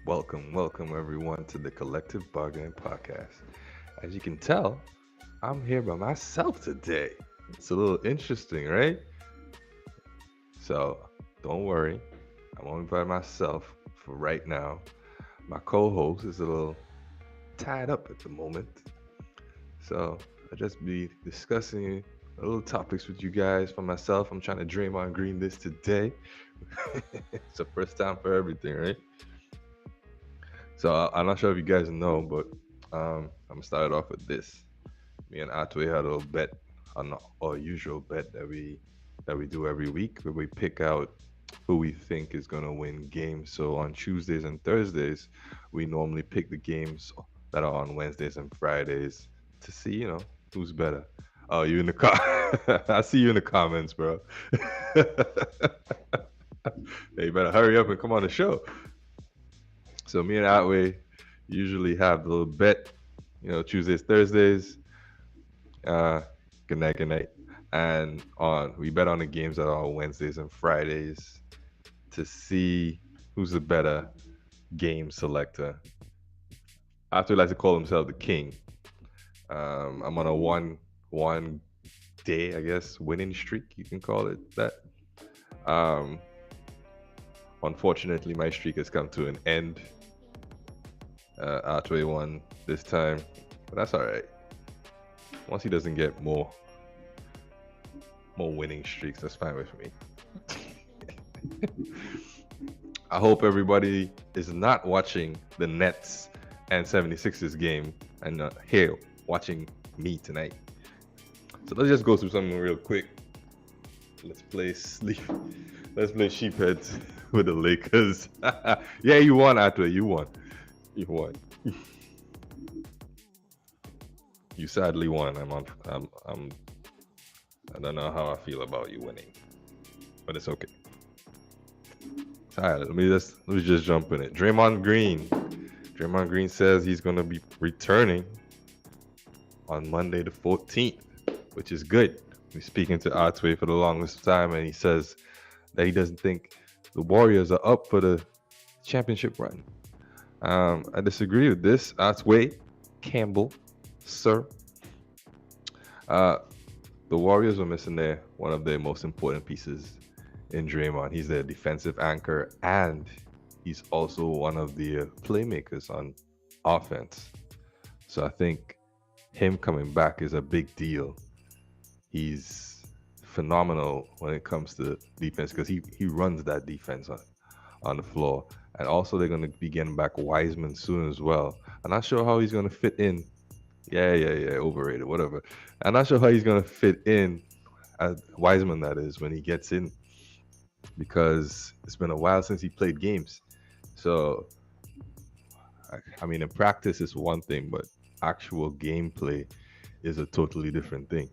Welcome everyone to the Collective Bargaining Podcast. As you can tell, I'm here by myself today. It's a little interesting, right? So don't worry, I'm only by myself for right now. My co-host is a little tied up at the moment, so I'll just be discussing a little topics with you guys. For myself, I'm trying to Draymond Green this today. It's the first time for everything, right? So I'm not sure if you guys know, but I'm gonna start it off with this. Me and Atwe had a little bet on our usual bet that we do every week, where we pick out who we think is gonna win games. So on Tuesdays and Thursdays, we normally pick the games that are on Wednesdays and Fridays to see, who's better. Oh, you in the I see you in the comments, bro. Hey, you better hurry up and come on the show. So me and Outway usually have the little bet, Tuesdays, Thursdays. Uh, good night, good night. And on we bet on the games that are on Wednesdays and Fridays to see who's the better game selector. After like to call himself the king. I'm on a one day, I guess, winning streak. You can call it that. Um, Unfortunately, my streak has come to an end. Archway won this time, but that's all right. Once he doesn't get more winning streaks, that's fine with me. I hope everybody is not watching the Nets and 76ers game and here watching me tonight. So let's just go through something real quick. Let's play sleep. Let's play sheepheads with the Lakers. Yeah, you won, Atwe. You won. You won. You sadly won. I don't know how I feel about you winning, but it's okay. All right, let me just jump in it. Draymond Green. Draymond Green says he's gonna be returning on Monday the 14th, which is good. He's speaking to Artway for the longest time, and he says that he doesn't think the Warriors are up for the championship run. I disagree with this. Artway, Campbell, sir. Uh, the Warriors are missing one of their most important pieces in Draymond. He's their defensive anchor, and he's also one of the playmakers on offense. So I think him coming back is a big deal. He's phenomenal when it comes to defense because he runs that defense on the floor. And also they're going to be getting back Wiseman soon as well. I'm not sure how he's going to fit in. Yeah, overrated, whatever. I'm not sure how he's going to fit in, as Wiseman that is, when he gets in, because it's been a while since he played games. So, I mean, in practice it's one thing, but actual gameplay is a totally different thing.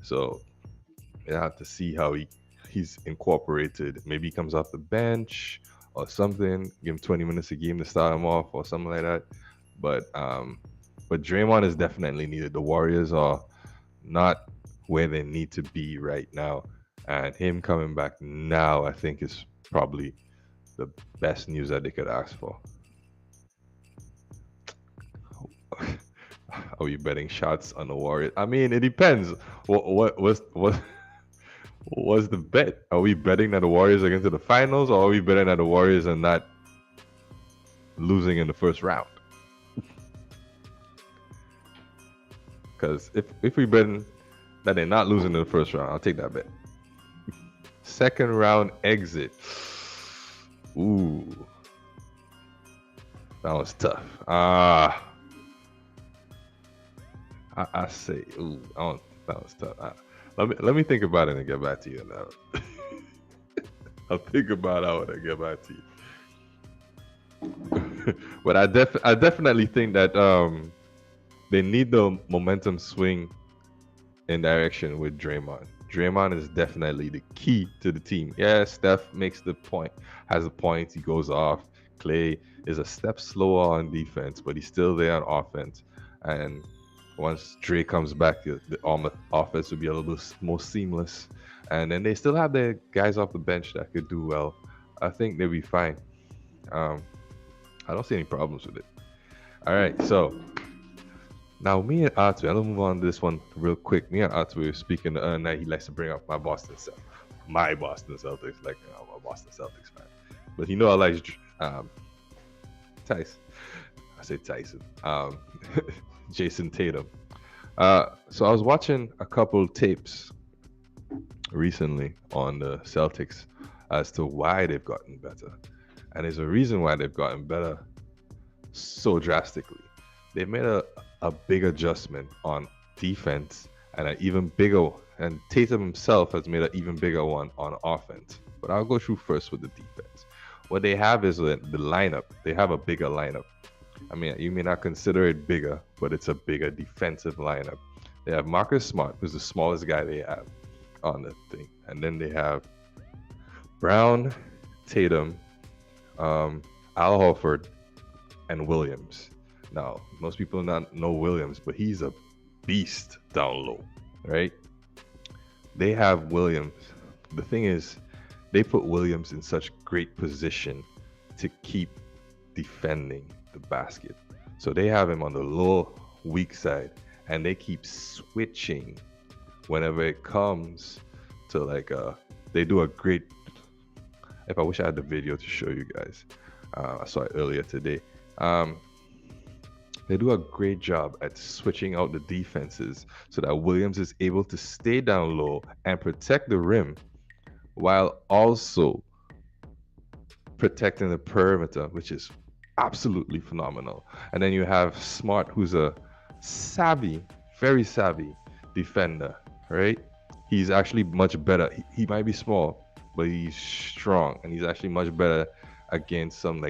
So, you have to see how he's incorporated. Maybe he comes off the bench or something. Give him 20 minutes a game to start him off or something like that. But Draymond is definitely needed. The Warriors are not where they need to be right now, and him coming back now, I think, is probably the best news that they could ask for. Are we betting shots on the Warriors? I mean, it depends. What's the bet? Are we betting that the Warriors are going to the finals, or are we betting that the Warriors are not losing in the first round? Because if we bet that they're not losing in the first round, I'll take that bet. Second round exit. Ooh, that was tough. I say, that was tough. Let me think about it and get back to you now. I'll think about it and get back to you. But I definitely think that they need the momentum swing in direction with Draymond. Draymond is definitely the key to the team. Yeah, Steph makes the point, has a point, he goes off. Clay is a step slower on defense, but he's still there on offense. And once Dre comes back, the offense will be a little bit more seamless. And then they still have their guys off the bench that could do well. I think they'll be fine. I don't see any problems with it. All right, so now me and Atu, I'm gonna move on to this one real quick. Me and Atu were speaking the other night. He likes to bring up my Boston Celtics. Like I'm a Boston Celtics fan, but he know I like Tyson. I say Tyson. Jason Tatum. So I was watching a couple tapes recently on the Celtics as to why they've gotten better, and there's a reason why they've gotten better so drastically. They made a big adjustment on defense and an even bigger, and Tatum himself has made an even bigger one on offense. But I'll go through first with the defense. What they have is the lineup. They have a bigger lineup. I mean, you may not consider it bigger, but it's a bigger defensive lineup. They have Marcus Smart, who's the smallest guy they have on the thing. And then they have Brown, Tatum, Al Horford, and Williams. Now, most people not know Williams, but he's a beast down low, right? They have Williams. The thing is, they put Williams in such great position to keep defending the basket. So they have him on the low, weak side, and they keep switching whenever it comes to they do a great. If I wish I had the video to show you guys, I saw it earlier today. They do a great job at switching out the defenses so that Williams is able to stay down low and protect the rim while also protecting the perimeter, which is absolutely phenomenal. And then you have Smart, who's a very savvy defender, right? He's actually much better. He might be small, but he's strong, and he's actually much better against some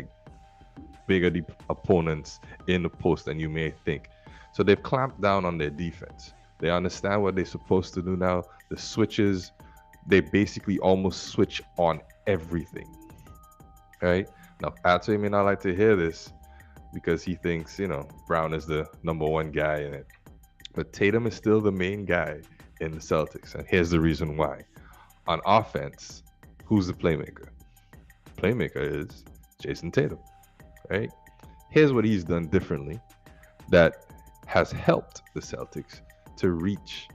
bigger opponents in the post than you may think. So they've clamped down on their defense. They understand what they're supposed to do now. The switches, they basically almost switch on everything, right? Now, Ate may not like to hear this because he thinks, Brown is the number one guy in it. But Tatum is still the main guy in the Celtics. And here's the reason why. On offense, who's the playmaker? Playmaker is Jason Tatum, right? Here's what he's done differently that has helped the Celtics to reach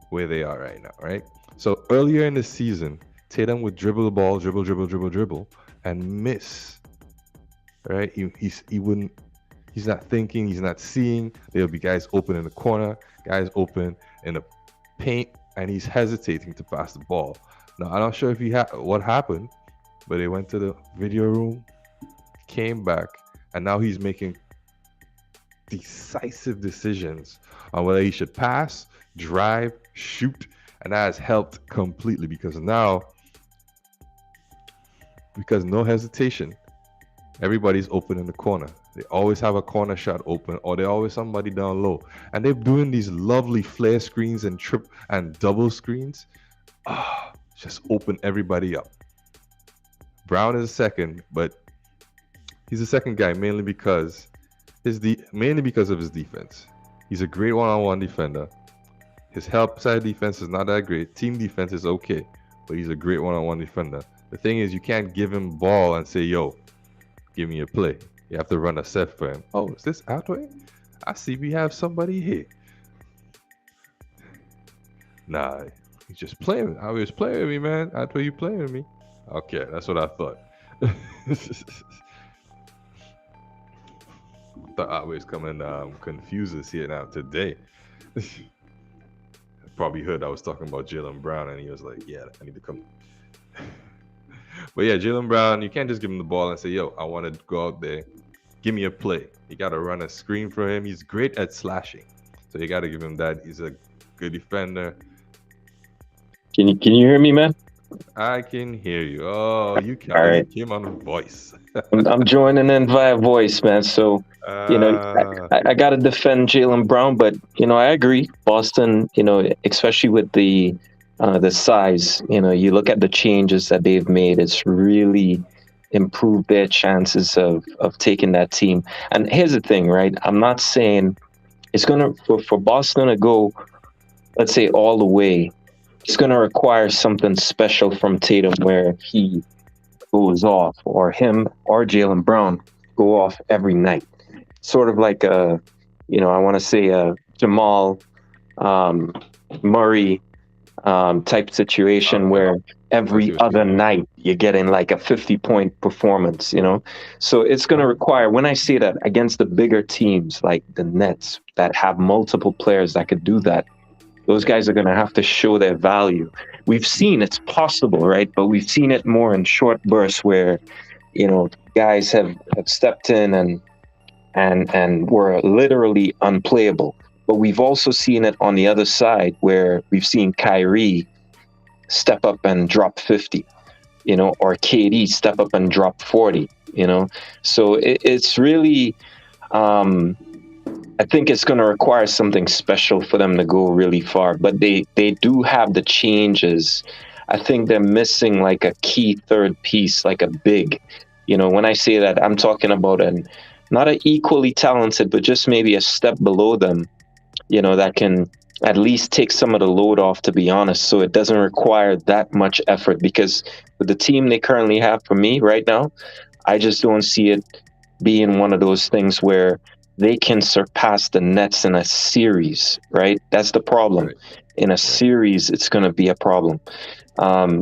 where they are right now, right? So earlier in the season, Tatum would dribble the ball, dribble, and miss, right? He's not thinking, he's not seeing. There'll be guys open in the corner, guys open in the paint, and he's hesitating to pass the ball. Now, I'm not sure if what happened, but they went to the video room, came back, and now he's making decisive decisions on whether he should pass, drive, shoot, and that has helped completely because no hesitation, everybody's open in the corner. They always have a corner shot open, or they always somebody down low, and they're doing these lovely flare screens and trip and double screens. Just open everybody up. Brown is a second, but he's a second guy mainly because of his defense. He's a great one-on-one defender. His help side defense is not that great. Team defense is okay, but he's a great one-on-one defender. The thing is, you can't give him ball and say, "Yo, give me a play." You have to run a set for him. Oh, is this Outway? I see we have somebody here. Nah, he's just playing. I was playing with me, man. Outway, you playing with me? Okay, that's what I thought. Thought Outway's coming confuse us here now today. Probably heard I was talking about Jaylen Brown, and he was like, "Yeah, I need to come." But yeah, Jaylen Brown, you can't just give him the ball and say, "Yo, I want to go out there, give me a play." You got to run a screen for him. He's great at slashing, so you got to give him that. He's a good defender. Can you hear me, man? I can hear you. Oh, you came on voice. I'm joining in via voice, man. So I got to defend Jaylen Brown, but I agree. Boston, especially with the size, you look at the changes that they've made. It's really improved their chances of taking that team. And here's the thing, right? I'm not saying it's gonna for Boston to go, let's say, all the way. It's going to require something special from Tatum where he goes off, or him or Jaylen Brown. go off every night. Sort of like a, I want to say a Jamal um, Murray type situation Okay. where I see every what you other mean. night you're getting like a 50-point performance. So it's going to require, when I say that, against the bigger teams like the Nets that have multiple players that could do that, those Yeah. guys are going to have to show their value. We've seen it's possible, right? But we've seen it more in short bursts where, guys have stepped in and were literally unplayable. But we've also seen it on the other side where we've seen Kyrie step up and drop 50, or KD step up and drop 40. So it's really, I think it's going to require something special for them to go really far. But they do have the changes. I think they're missing like a key third piece, like a big. When I say that, I'm talking about not an equally talented, but just maybe a step below them, that can at least take some of the load off, to be honest, so it doesn't require that much effort. Because with the team they currently have, for me right now, I just don't see it being one of those things where they can surpass the Nets in a series, right? That's the problem. Right. In a Right. series, it's going to be a problem.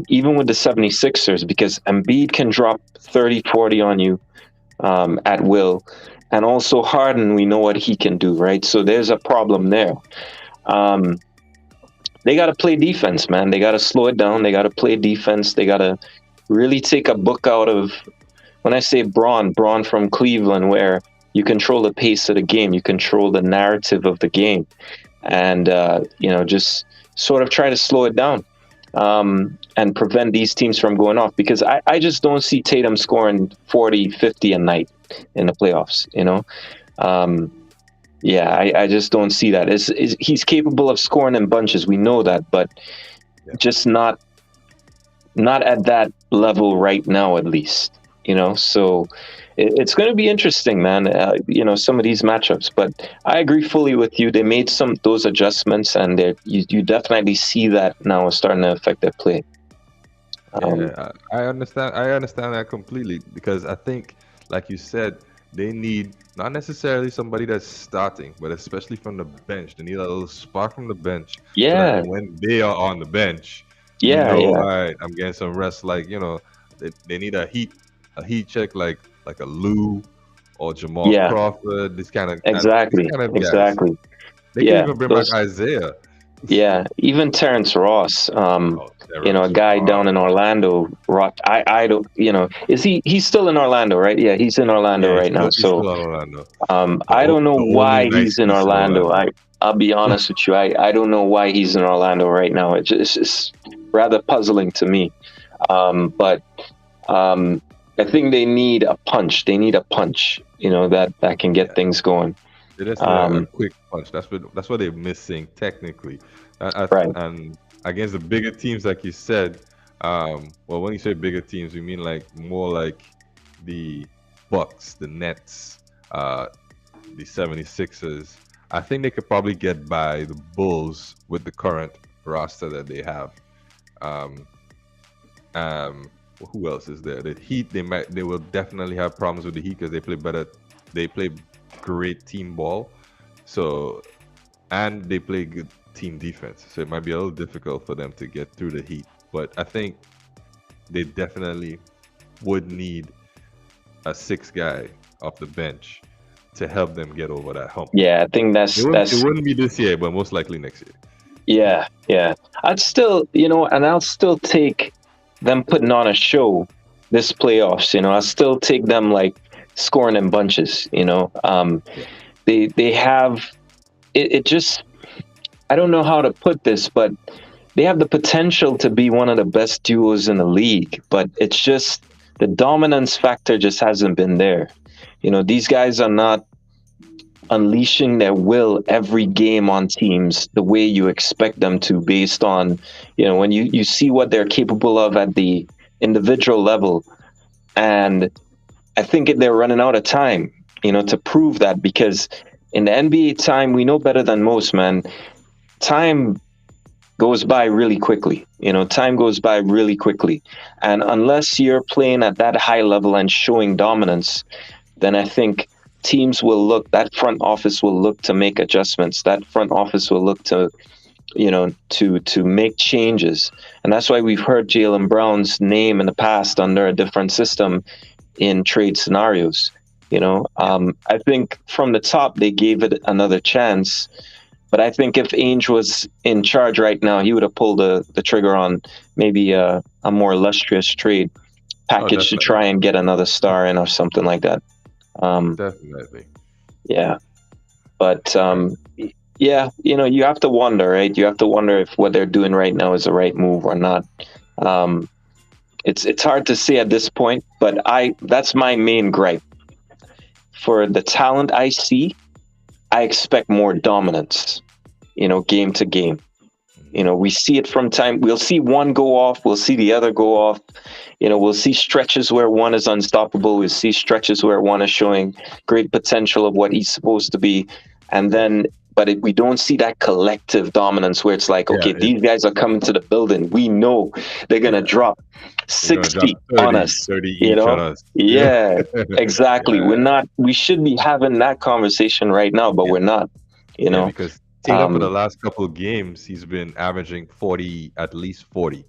Even with the 76ers, because Embiid can drop 30, 40 on you at will. And also Harden, we know what he can do, right? So there's a problem there. Um, they got to play defense, man. They got to slow it down. They got to play defense. They got to really take a book out of, when I say Braun from Cleveland, where you control the pace of the game, you control the narrative of the game, and just sort of try to slow it down and prevent these teams from going off. Because I just don't see Tatum scoring 40, 50 a night in the playoffs. Um, yeah, I just don't see that. He's capable of scoring in bunches. We know that, but Yeah. just not at that level right now, at least. So it's going to be interesting, man. Some of these matchups, but I agree fully with you. They made those adjustments, and you definitely see that now starting to affect their play. Yeah, I understand. I understand that completely because I think, like you said, they need not necessarily somebody that's starting, but especially from the bench. They need a little spark from the bench so that Yeah, when they are on the bench, yeah, all yeah, right, I'm getting some rest. Like they need a heat check like a Lou or Jamal yeah. Crawford. These Exactly, kind of guys. exactly. They can Yeah, even bring back those. Isaiah. Yeah, even Terrence Ross, Oh, a Terrence guy down in Ross. Orlando. Rock, I don't, is he's still in Orlando, right? Yeah, he's in Orlando Yeah, right now. he's So, still on Orlando. I don't know The only why nice he's in piece in Orlando. Orlando. I'll be honest with you. I don't know why he's in Orlando right now. It's just rather puzzling to me. But um, I think they need a punch. They need a punch, that can get Yeah, things going. they just need a Um, quick punch. That's what they're missing technically. right. And against the bigger teams, like you said, well, when you say bigger teams, we mean like more like the Bucks, the Nets, the 76ers. I think they could probably get by the Bulls with the current roster that they have. Um, who else is there? The Heat. They will definitely have problems with the Heat because they play better. They play great team ball. So and they play good team defense. So it might be a little difficult for them to get through the Heat. But I think they definitely would need a sixth guy off the bench to help them get over that hump. Yeah, I think It wouldn't be this year, but most likely next year. yeah, yeah. I'd still, and I'll still take them putting on a show this playoffs. I'll still take them like scoring in bunches. Yeah. They have it. Just I don't know how to put this, but they have the potential to be one of the best duos in the league. But it's just the dominance factor just hasn't been there. These guys are not unleashing their will every game on teams the way you expect them to, based on when you see what they're capable of at the individual level. And I think they're running out of time to prove that, because in the NBA, time, we know better than most, man. Time goes by really quickly. Time goes by really quickly, and unless you're playing at that high level and showing dominance, then I think teams will look, that front office will look to make adjustments. That front office will look to, to make changes. And that's why we've heard Jaylen Brown's name in the past under a different system in trade scenarios. I think from the top they gave it another chance. But I think if Ainge was in charge right now, he would have pulled the trigger on maybe a more illustrious trade package to try and get another star in or something like that. Definitely. Yeah. But yeah, you have to wonder, right? You have to wonder if what they're doing right now is the right move or not. It's hard to say at this point, but that's my main gripe. For the talent I see, I expect more dominance, game to game. We see it from time. We'll see one go off. We'll see the other go off. We'll see stretches where one is unstoppable. We'll see stretches where one is showing great potential of what he's supposed to be. And then, but we don't see that collective dominance where it's like, okay, these guys are coming to the building. We know they're going to drop 60 on us, 30 each on us. Yeah, exactly. We should be having that conversation right now, but we're not, because Tatum for the last couple of games, he's been averaging at least 40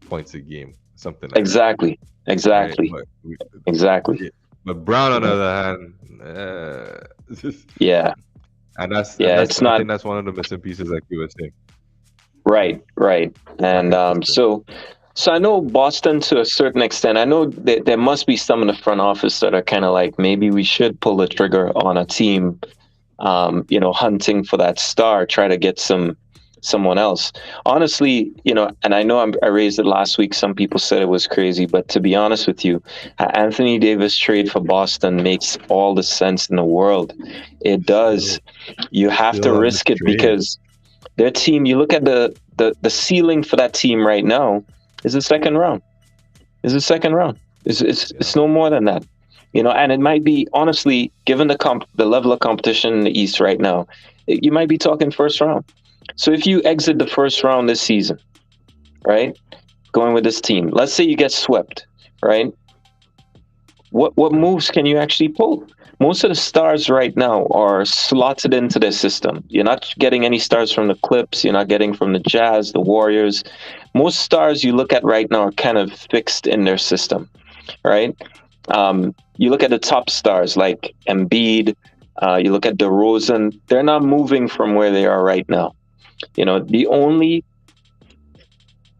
points a game, something like exactly. that. Exactly. Right? Exactly. But Brown, on the other hand, yeah. And I think that's one of the missing pieces, like you were saying. Right. And so I know Boston to a certain extent. I know that there must be some in the front office that are kind of like, maybe we should pull the trigger on a team, hunting for that star, try to get someone else. Honestly, and I know I raised it last week. Some people said it was crazy, but to be honest with you, Anthony Davis trade for Boston makes all the sense in the world. It does. You have to risk it because their team, you look at the ceiling for that team right now is the second round. It's no more than that. And it might be, honestly, given the level of competition in the East right now, you might be talking first round. So if you exit the first round this season, right, going with this team, let's say you get swept, right? What moves can you actually pull? Most of the stars right now are slotted into their system. You're not getting any stars from the Clips. You're not getting from the Jazz, the Warriors. Most stars you look at right now are kind of fixed in their system, right? You look at the top stars like Embiid, you look at DeRozan, they're not moving from where they are right now. The only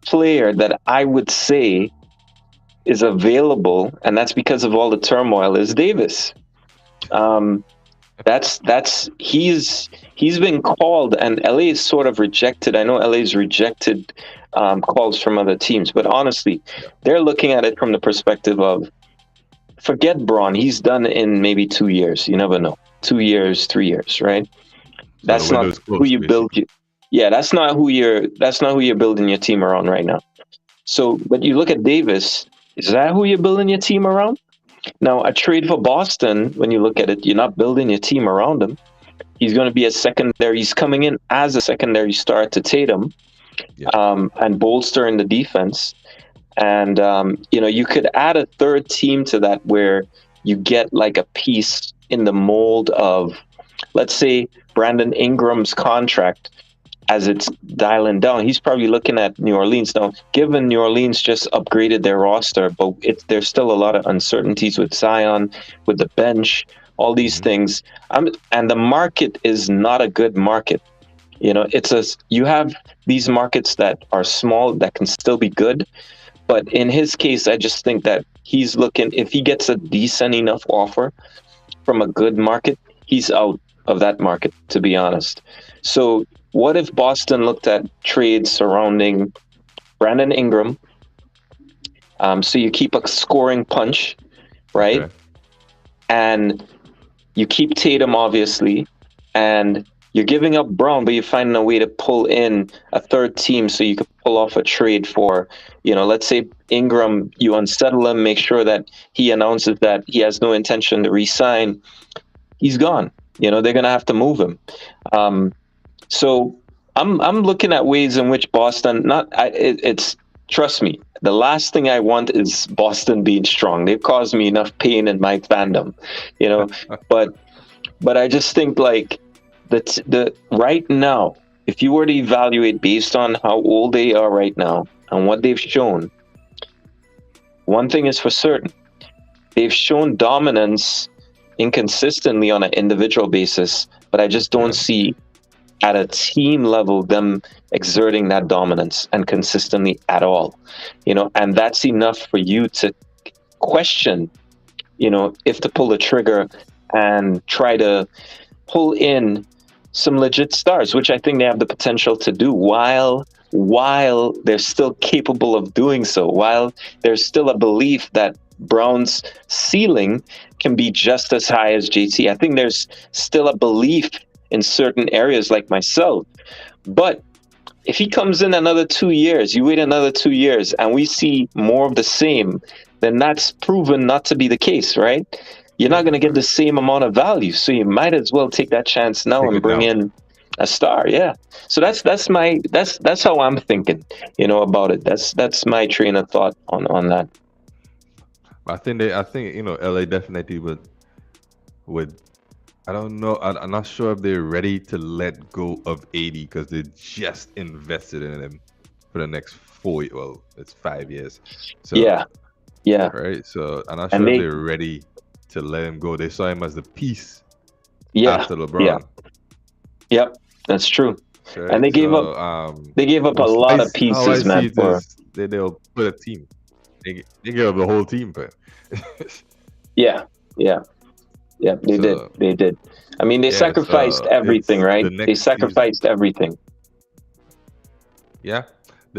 player that I would say is available, and that's because of all the turmoil, is Davis. He's been called, and LA is sort of rejected. I know LA's rejected calls from other teams, but honestly, they're looking at it from the perspective of, forget Braun. He's done in maybe 2 years. You never know. 2 years, 3 years, right? That's not who you build. That's not who you're building your team around right now. So, but you look at Davis. Is that who you're building your team around? Now, a trade for Boston, when you look at it, you're not building your team around him. He's going to be a secondary. He's coming in as a secondary star to Tatum, and bolstering the defense. And, you could add a third team to that where you get like a piece in the mold of, let's say, Brandon Ingram's contract as it's dialing down. He's probably looking at New Orleans. Now, given New Orleans just upgraded their roster, but there's still a lot of uncertainties with Zion, with the bench, all these things. And the market is not a good market. You have these markets that are small that can still be good. But in his case, I just think that he's looking, if he gets a decent enough offer from a good market, he's out of that market, to be honest. So what if Boston looked at trades surrounding Brandon Ingram? So you keep a scoring punch, right? Okay. And you keep Tatum, obviously, and you're giving up Brown, but you're finding a way to pull in a third team so you could pull off a trade for, let's say Ingram, you unsettle him, make sure that he announces that he has no intention to re-sign. He's gone. They're going to have to move him. So I'm looking at ways in which Boston, trust me, the last thing I want is Boston being strong. They've caused me enough pain in my fandom, you know. But I just think like the right now, if you were to evaluate based on how old they are right now and what they've shown, one thing is for certain: they've shown dominance inconsistently on an individual basis, but I just don't Yeah. see at a team level them exerting that dominance and consistently at all. And that's enough for you to question, if to pull the trigger and try to pull in some legit stars, which I think they have the potential to do while they're still capable of doing so, while there's still a belief that Brown's ceiling can be just as high as JT. I think there's still a belief in certain areas like myself. But if he comes in another 2 years, you wait another 2 years and we see more of the same, then that's proven not to be the case, right? You're not going to get the same amount of value. So you might as well take that chance now Take and it bring now. in a star. Yeah. So that's how I'm thinking, about it. That's my train of thought on that. I think LA definitely would. I don't know. I'm not sure if they're ready to let go of 80 because they just invested in him for the next 4. Well, it's 5 years. So Yeah. Yeah. right. So I'm not And sure if they're ready to let him go. They saw him as the piece after yeah. LeBron. Yep. That's true. Right. And they gave up a lot of how I pieces, see man, it for is they'll put a team. They give up the whole team, but yeah. They did. so They did. I mean, they yeah, sacrificed so everything, it's right? the They next season. sacrificed everything. Yeah.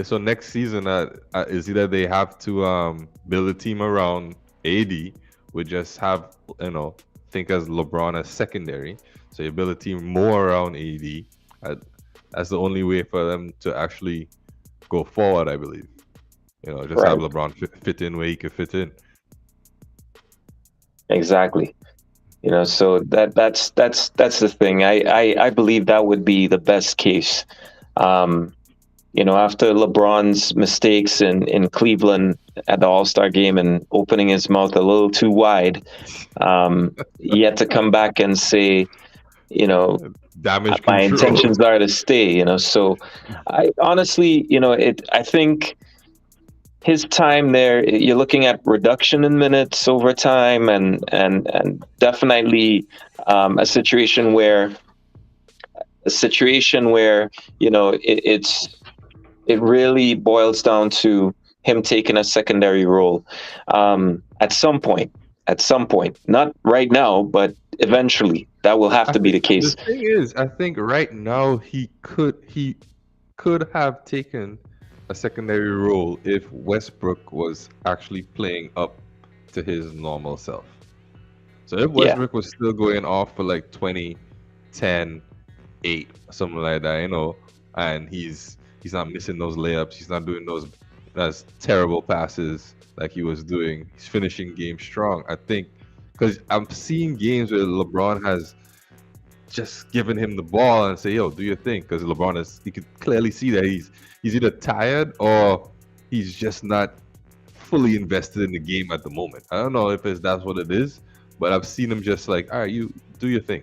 So next season, is either they have to build a team around AD, we just have think as LeBron as secondary. So you build a team more around AD. That's the only way for them to actually go forward, I believe. Just have Right. LeBron fit in where he could fit in. Exactly. So that's the thing. I believe that would be the best case. After LeBron's mistakes in Cleveland at the All-Star game and opening his mouth a little too wide, he had to come back and say, Damage my control. intentions are to stay. So I honestly, I think his time there, you're looking at reduction in minutes over time, and definitely a situation where it really boils down to him taking a secondary role at some point. Not right now, but eventually, that will have I to be think the case. the thing is, I think right now he could have taken a secondary role if Westbrook was actually playing up to his normal self. So if Yeah, Westbrook was still going off for like 20, 10, 8, something like that, and he's not missing those layups, he's not doing those terrible passes like he was doing. He's finishing games strong. I think because I'm seeing games where LeBron has just given him the ball and say, "Yo, do your thing." Because you could clearly see that he's either tired or he's just not fully invested in the game at the moment. I don't know if that's what it is, but I've seen him just like, "All right, you do your thing.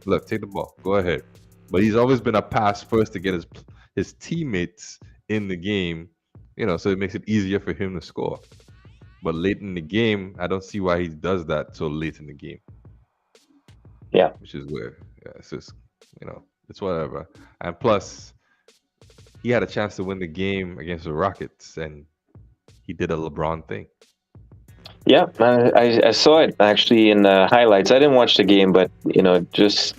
Look, take the ball, go ahead." But he's always been a pass first to get his teammates in the game, so it makes it easier for him to score. But late in the game, I don't see why he does that so late in the game, yeah, which is weird. Yeah, it's just, it's whatever. And plus, he had a chance to win the game against the Rockets, and he did a LeBron thing. yeah. I saw it actually in the highlights. I didn't watch the game, but just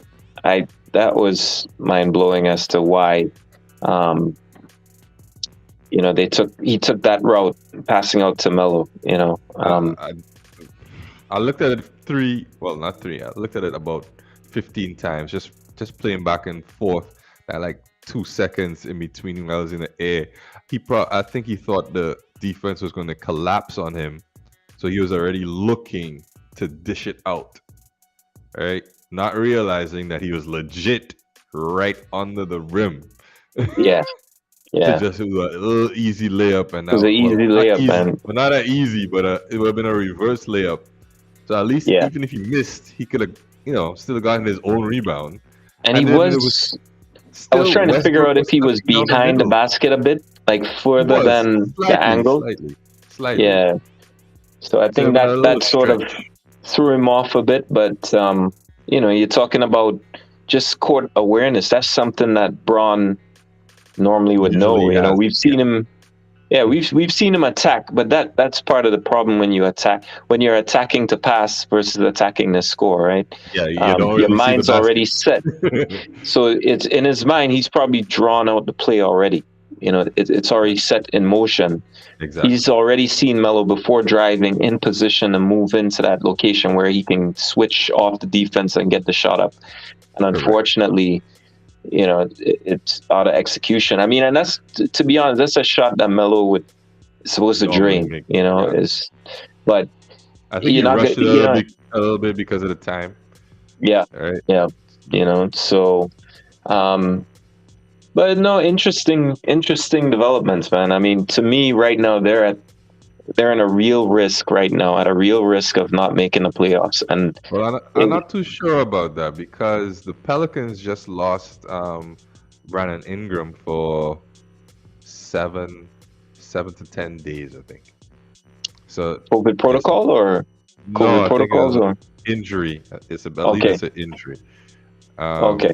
that was mind blowing as to why. He took that route, passing out to Melo. I looked at it not three. I looked at it about 15 times, just playing back and forth. At like 2 seconds in between while I was in the air. I think he thought the defense was going to collapse on him, so he was already looking to dish it out, right? Not realizing that he was legit right under the rim. Yeah, to Yeah, just do a little easy layup and it was an out. easy Well, not layup, easy, man. but not that easy, but it would have been a reverse layup. So at least Yeah, even if he missed, he could have, still gotten his own rebound. and he And then it was was. I was still trying to figure Westbrook out if was he was coming down the behind the middle. basket a bit, like He further was than the slightly, angle. slightly, slightly. Yeah, so I So think it been a little that sort of stretch. threw him off a bit. But you're talking about just court awareness. That's something that Braun normally would know. Usually has, We've yeah, seen him. Yeah, we've seen him attack, but that's part of the problem when you attack, when you're attacking to pass versus attacking to score, right? yeah. You don't Your really see the mind's already basket. set, so it's in his mind. He's probably drawn out the play already. It's already set in motion. Exactly. He's already seen Melo before driving in position and move into that location where he can switch off the defense and get the shot up. And Correct. unfortunately, it's out of execution. I mean, and that's, to be honest, that's a shot that Melo would supposed to Normally drain. make it. Yeah. But I think he you're not gonna, rushed it a little bit because of the time. yeah, Right. yeah, so. Um, but no, interesting developments, man. I mean, to me, right now they're in a real risk right now, at a real risk of not making the playoffs. And Well, I'm not too sure about that because the Pelicans just lost Brandon Ingram for seven, 7 to 10 days, I think. So COVID it's protocol or no, COVID I think it protocols was or injury. It's I believe okay, it's an injury. okay,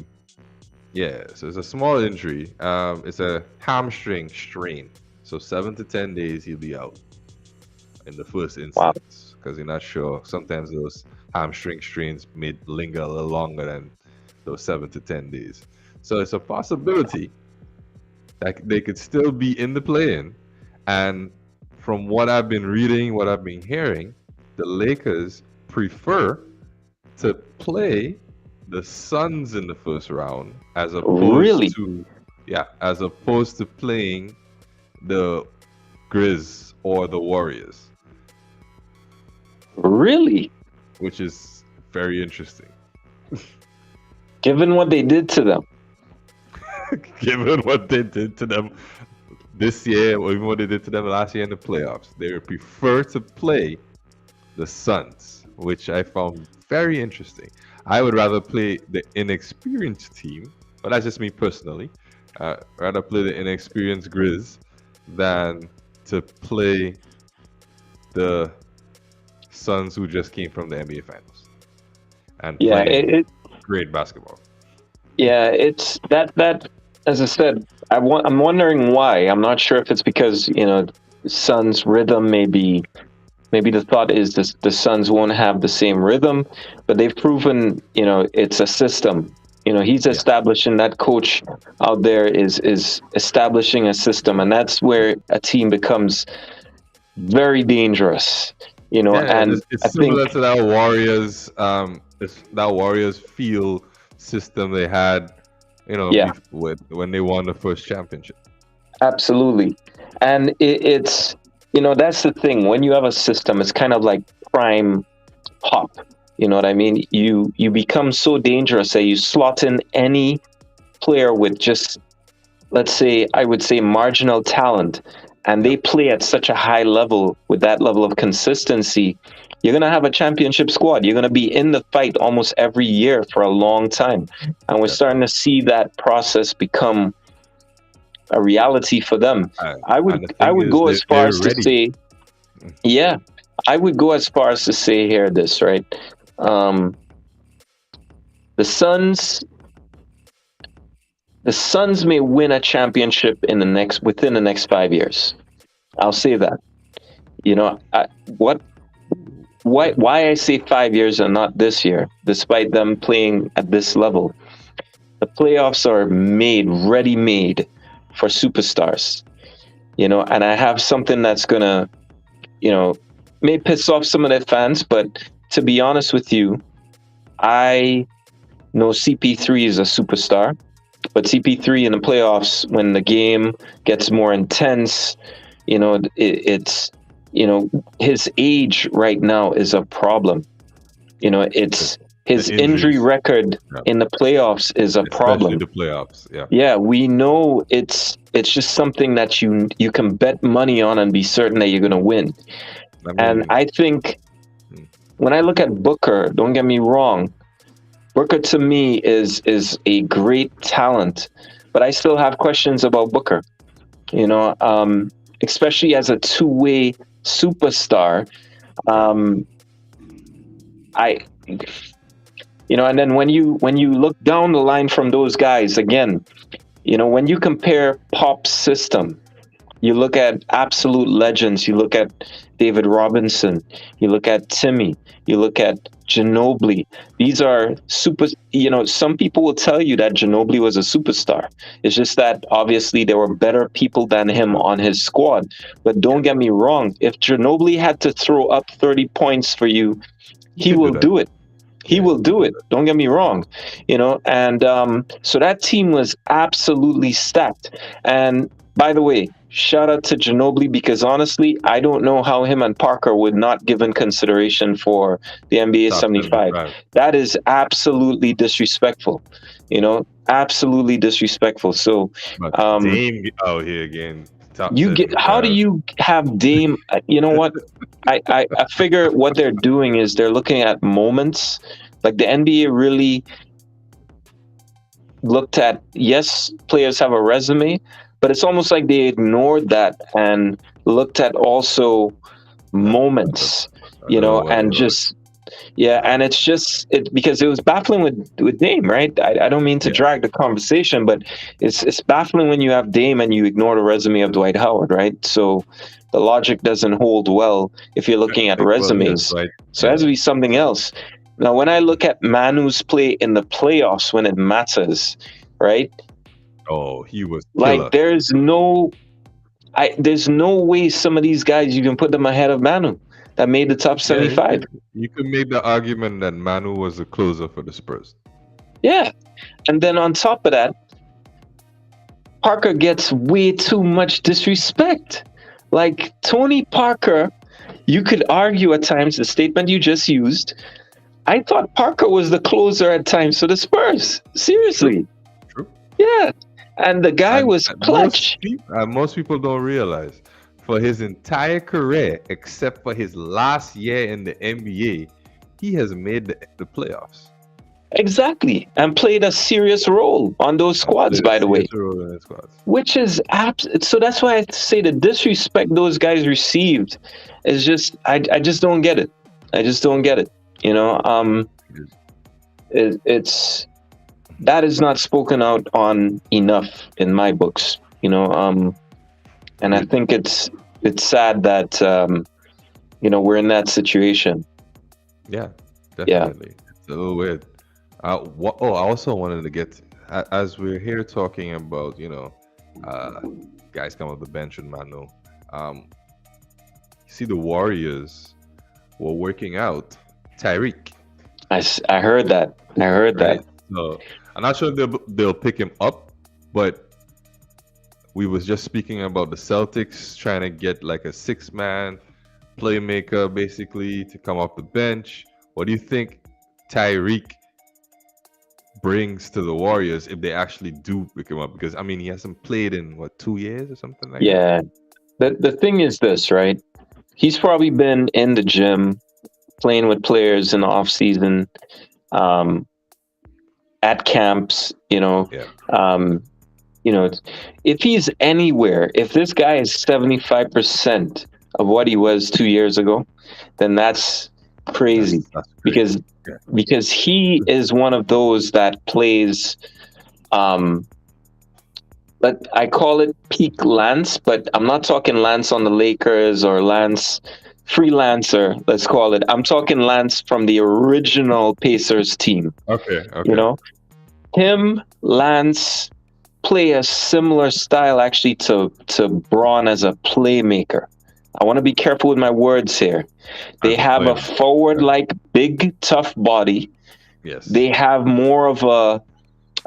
Yeah, so it's a small injury. It's a hamstring strain. So 7 to 10 days he'll be out in the first wow, instance because you're not sure. Sometimes those hamstring strains may linger a little longer than those 7 to 10 days. So it's a possibility that they could still be in the play-in. And from what I've been reading, what I've been hearing, the Lakers prefer to play the Suns in the first round really, as opposed to playing the Grizz or the Warriors, really, which is very interesting. given what they did to them. Given what they did to them this year, or even what they did to them last year in the playoffs, they would prefer to play the Suns, which I found very interesting. I would rather play the inexperienced team, but that's just me personally. Rather play the inexperienced Grizz than to play the Suns who just came from the NBA Finals and Yeah, playing great basketball. yeah, it's that. As I said, I'm wondering why. I'm not sure if it's because Suns' rhythm maybe the thought is the Suns won't have the same rhythm, but they've proven it's a system. He's Yeah. establishing, that coach out there is establishing a system, and that's where a team becomes very dangerous. Yeah, And it's I think, similar to that Warriors field system they had, yeah, when they won the first championship. absolutely. And it's that's the thing. When you have a system, it's kind of like prime pop. You know what I mean? You become so dangerous that you slot in any player with just, let's say, I would say, marginal talent, and they Yep. play at such a high level with that level of consistency. You're gonna have a championship squad. You're gonna be in the fight almost every year for a long time, and we're Yep. starting to see that process become a reality for them. I And the I thing would is, go as far they're as to ready. say, yeah, I would go as far as to say here this, right? Um, the Suns, the Suns may win a championship within the next 5 years. I'll say that. What? Why I say 5 years and not this year, despite them playing at this level. The playoffs are ready made for superstars. And I have something that's gonna, may piss off some of their fans, but to be honest with you, I know CP3 is a superstar, but CP3 in the playoffs, when the game gets more intense, it's his age right now is a problem. It's his injury injuries. record Yeah. in the playoffs is a Especially problem. the playoffs. Yeah. Yeah, we know it's just something that you can bet money on and be certain that you're going to win. I And mean, I think when I look at Booker, don't get me wrong, Booker to me is a great talent, but I still have questions about Booker. Especially as a two-way superstar. I and then when you look down the line from those guys again, when you compare Pop's system, you look at absolute legends. You look at David Robinson. You look at Timmy. You look at Ginobili. These are super. Some people will tell you that Ginobili was a superstar. It's just that obviously there were better people than him on his squad. But don't get me wrong. If Ginobili had to throw up 30 points for you, he he could do will that. do it. He Yeah, will do it. Don't get me wrong, and so that team was absolutely stacked. And by the way, shout out to Ginobili because honestly, I don't know how him and Parker would not given consideration for the NBA Top 75. 75. That is absolutely disrespectful. Absolutely disrespectful. So, But Dame out here again, top how do 75. you have Dame? You know what? I figure what they're doing is they're looking at moments. Like the NBA really looked at, yes, players have a resume, but it's almost like they ignored that and looked at also moments, I don't know why they and don't. just yeah, and it's just because it was baffling with Dame, right? I don't mean to drag the conversation, but it's baffling when you have Dame and you ignore the resume of Dwight Howard, right? So the logic doesn't hold well if you're looking at Well, yes, resumes. right. So it has to be something else. Now, when I look at Manu's play in the playoffs when it matters, right? Oh, he was Like killer. there's no way some of these guys you can put them ahead of Manu that made the top 75. You could make the argument that Manu was the closer for the Spurs. Yeah. And then on top of that, Parker gets way too much disrespect. Like Tony Parker, you could argue at times the statement you just used. I thought Parker was the closer at times for the Spurs. Seriously. True. Yeah. And the guy was clutch. Most people don't realize for his entire career, except for his last year in the NBA, he has made the playoffs. Exactly. And played a serious role on those squads, by the way. Which is so that's why I say the disrespect those guys received is just I just don't get it. I just don't get it. It's that is not spoken out on enough in my books. And I think it's sad that we're in that situation. Yeah, definitely. It's a little weird. I also wanted to get as we're here talking about guys come off the bench with Manu. See the Warriors were working out Tyreek. I heard that. That. So I'm not sure if they'll pick him up, but we was just speaking about the Celtics trying to get like a 6-man playmaker basically to come off the bench. What do you think Tyreek brings to the Warriors if they actually do pick him up? Because I mean, he hasn't played in 2 years or something like that. Yeah. The thing is this, right? He's probably been in the gym playing with players in the off season, at camps, if he's anywhere, if this guy is 75% of what he was 2 years ago, then that's crazy. That's crazy. Because he is one of those that plays, but I call it peak Lance, but I'm not talking Lance on the Lakers or Lance freelancer, let's call it. I'm talking Lance from the original Pacers team. Okay. Him, Lance play a similar style actually to Braun as a playmaker. I want to be careful with my words here. They have a forward-like big, tough body. Yes. They have more of a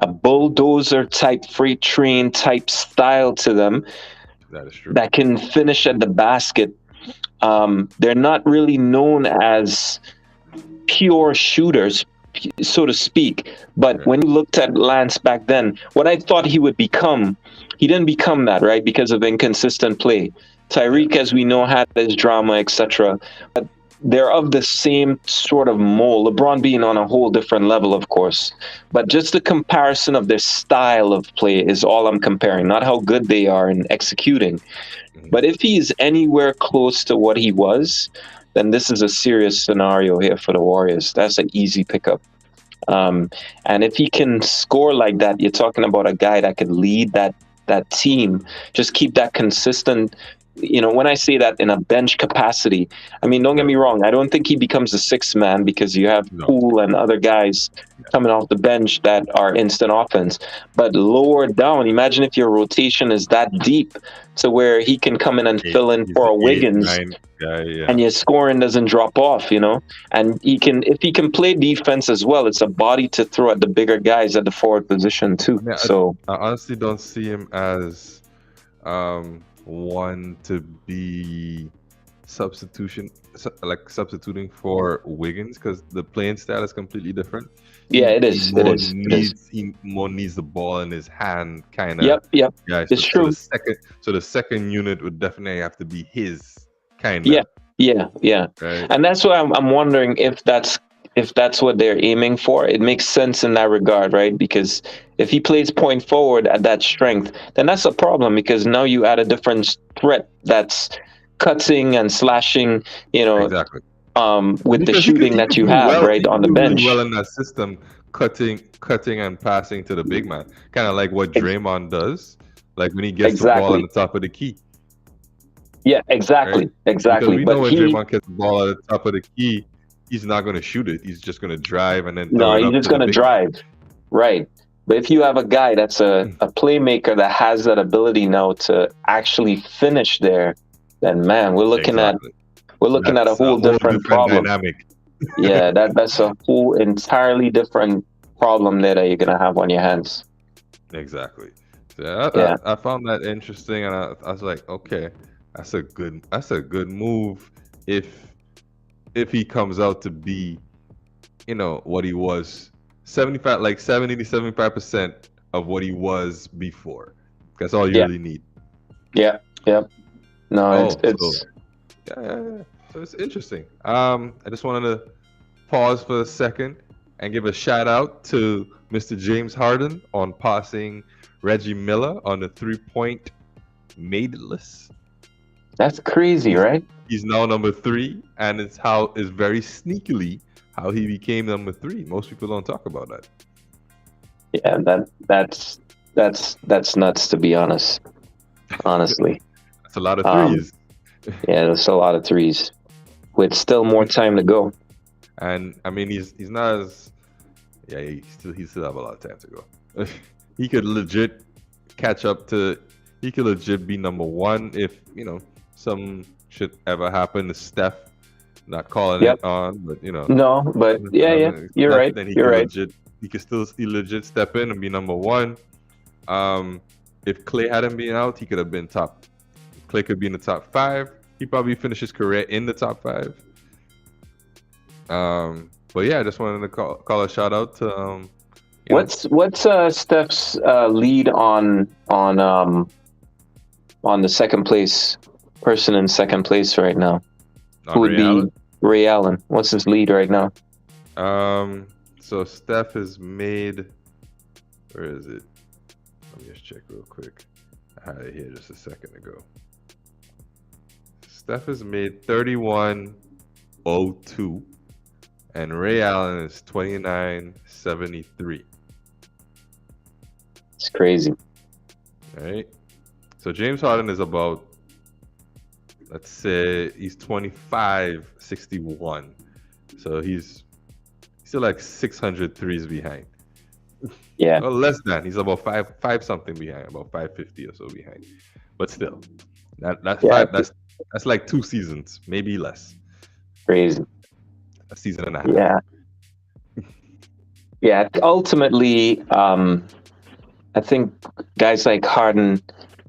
bulldozer type, freight train type style to them. That is true. That can finish at the basket. They're not really known as pure shooters so to speak. But Right. when you looked at Lance back then, what I thought he would become, he didn't become that, right? Because of inconsistent play. Yeah. Tyreek, as we know, had his drama, etc. But they're of the same sort of mold. LeBron being on a whole different level, of course. But just the comparison of their style of play is all I'm comparing, not how good they are in executing. Mhm. But if he's anywhere close to what he was, then this is a serious scenario here for the Warriors. That's an easy pickup. And if he can score like that, you're talking about a guy that could lead that team. Just keep that consistent. When I say that in a bench capacity, I mean, don't get Right. me wrong. I don't think he becomes a sixth man because you have No. Poole and other guys coming off the bench that are instant offense. But lower down, imagine if your rotation is that deep to where he can come in and Eight. fill in He's for the a eight, Wiggins, nine guy. Yeah. and your scoring doesn't drop off, and if he can play defense as well, it's a body to throw at the bigger guys at the forward position too. I mean, So I honestly don't see him as one to be substituting for Wiggins because the playing style is completely different. yeah, it is. It is. It is. He more needs the ball in his hand, kind of Yep. guy. It's true. So the second unit would definitely have to be his kind Yeah, of yeah. right. And that's why I'm wondering if that's what they're aiming for. It makes sense in that regard, right? Because if he plays point forward at that strength, then that's a problem because now you add a different threat that's cutting and slashing, Exactly. with the Because shooting he that could you do have well. He right on could the do really bench. well in that system, cutting and passing to the big man, kind of like what Ex- Draymond does, like when he gets the ball on Exactly. the top of the key, Yeah, right? exactly. Because we know But when Draymond gets the ball at the top of the key, he's not going to shoot it. He's just going to drive and then throw no, it he's up just to the gonna big man. drive. Right. But if you have a guy that's a playmaker that has that ability now to actually finish there, then man, Exactly. we're looking at a That's a whole whole different different problem. dynamic. Yeah, that's a whole entirely different problem there that you're gonna have on your hands. Exactly. So yeah, Yeah. I found that interesting, and I was like, okay, that's a good move if he comes out to be, what he was, 75, like 70 to 75% of what he was before. That's all you Yeah. really need. Yeah. Yeah. No, it's Oh, so it's yeah. So it's interesting. I just wanted to pause for a second and give a shout out to Mr. James Harden on passing Reggie Miller on the 3-point made list. that's crazy, He's right? he's now number 3, and it's very sneakily how he became number 3. Most people don't talk about that. Yeah, that's nuts to be honest. Honestly. That's a lot of Um, threes. yeah, that's a lot of threes. With still more time to go. And I mean, he's not as he still have a lot of time to go. He could legit catch up to. He could legit be number 1 if some shit ever happen to Steph. Not calling Yep. it on, but No, but yeah, you're Steph, right. then You're right. he could still legit step in and be number 1. If Clay hadn't been out, he could have been top. Clay could be in the top 5. He probably finished his career in the top 5. But yeah, I just wanted to call a shout out to What's Steph's lead on the second place person in second place right now? Who would Ray be Allen. Ray Allen? What's his lead right now? So Steph has made. Where is it? Let me just check real quick. I had it here just a second ago. Steph has made 31.02, and Ray Allen is 29.73. It's crazy. All right. So James Harden is about, let's say, he's 25.61. So he's still like 600 threes behind. Yeah. Well, less than. He's about five something behind, about 550 or so behind. But still, that's Yeah. five. That's like 2 seasons, maybe less. Crazy. A season and a half. Yeah. Yeah. Ultimately, I think guys like Harden,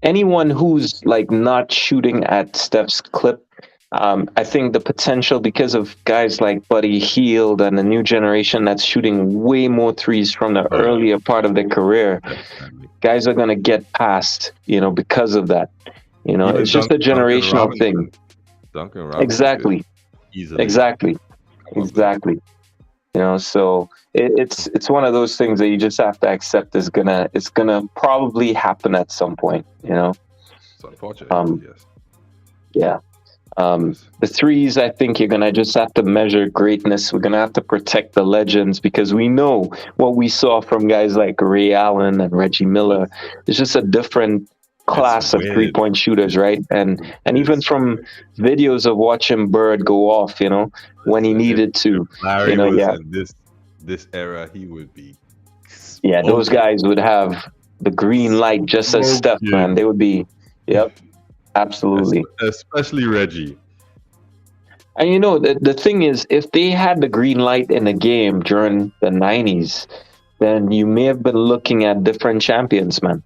anyone who's like not shooting at Steph's clip, I think the potential, because of guys like Buddy Hield and the new generation that's shooting way more threes from the Oh yeah, earlier part of their career, definitely. guys are going to get past, because of that. Even It's just a Duncan generational thing. Robinson. Duncan Robinson could Exactly. easily Exactly. come up there. Exactly. So it's one of those things that you just have to accept is it's gonna probably happen at some point. It's unfortunate, but Um, yes. yeah. Yes. The threes, I think you're gonna just have to measure greatness. We're gonna have to protect the legends because we know what we saw from guys like Ray Allen and Reggie Miller. Yes, sir. It's just a different It's class of win. 3-point shooters, right? And even It's from win. videos of watching Bird go off, when he Listen, needed if to, Larry was yeah, in this era, he would be yeah, those smoking. guys would have the green light just as Steph, man. Smoking. They would be, yep, absolutely. Especially Reggie. And the thing is, if they had the green light in the game during the 90s, then you may have been looking at different champions, man.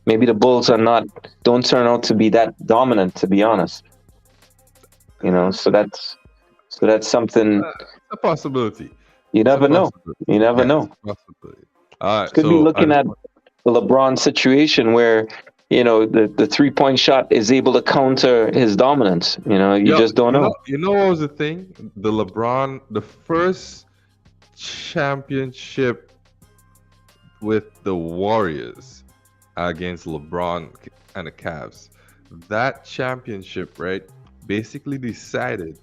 Maybe the Bulls don't turn out to be that dominant, to be honest. So that's something It's a possibility. you It's a never know. possibility. You never Yeah, it's know. a possibility. All right, Could be so I looking just at the LeBron situation where, the 3-point shot is able to counter his dominance. You yo, just don't know. what was the thing? The LeBron, the first championship with the Warriors against LeBron and the Cavs. That championship, right, basically decided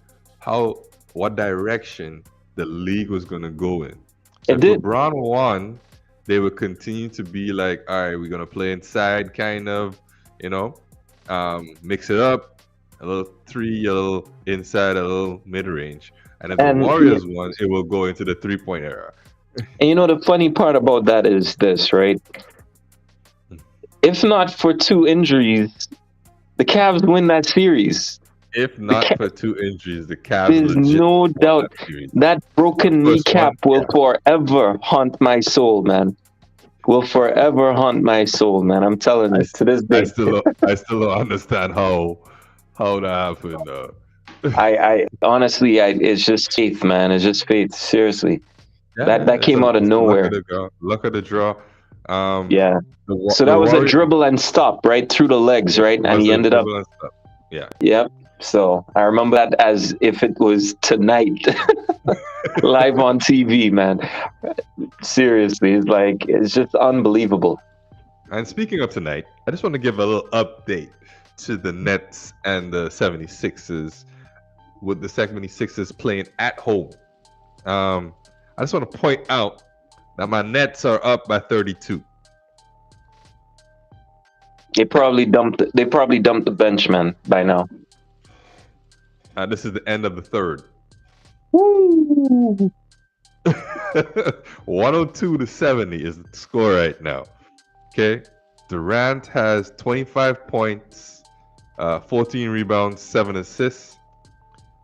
what direction the league was gonna go in. So It if did. LeBron won, they would continue to be like, all right, we're gonna play inside, kind of, mix it up, a little three, a little inside, a little mid range. And if the And yeah, Warriors won, it will go into the 3-point era. and the funny part about that is this, right? If not for two injuries, the Cavs win that series. If The not Ca- for two injuries, the Cavs there's legit no won that doubt series. that The broken first kneecap one, will yeah. forever haunt my soul, man. Will forever haunt my soul, man. I'm telling I, you, s- to this I day. still don't, I still don't understand how that happened. I honestly, it's just faith, man. It's just faith. Seriously, that Yeah, came out of it's a luck of nowhere. the draw. Luck of the draw. Yeah. So The that was a Warriors dribble and stop right through the legs, right? And was he a ended up. dribble and stuff. Yeah. Yep. So I remember that as if it was tonight, live on TV, man. Seriously, it's just unbelievable. And speaking of tonight, I just want to give a little update to the Nets and the 76ers, with the 76ers playing at home. I just want to point out that my Nets are up by 32. They probably dumped. They probably dumped the bench, man, by now. This is the end of the third. Woo! 102 to 70 is the score right now. Okay. Durant has 25 points, 14 rebounds, 7 assists.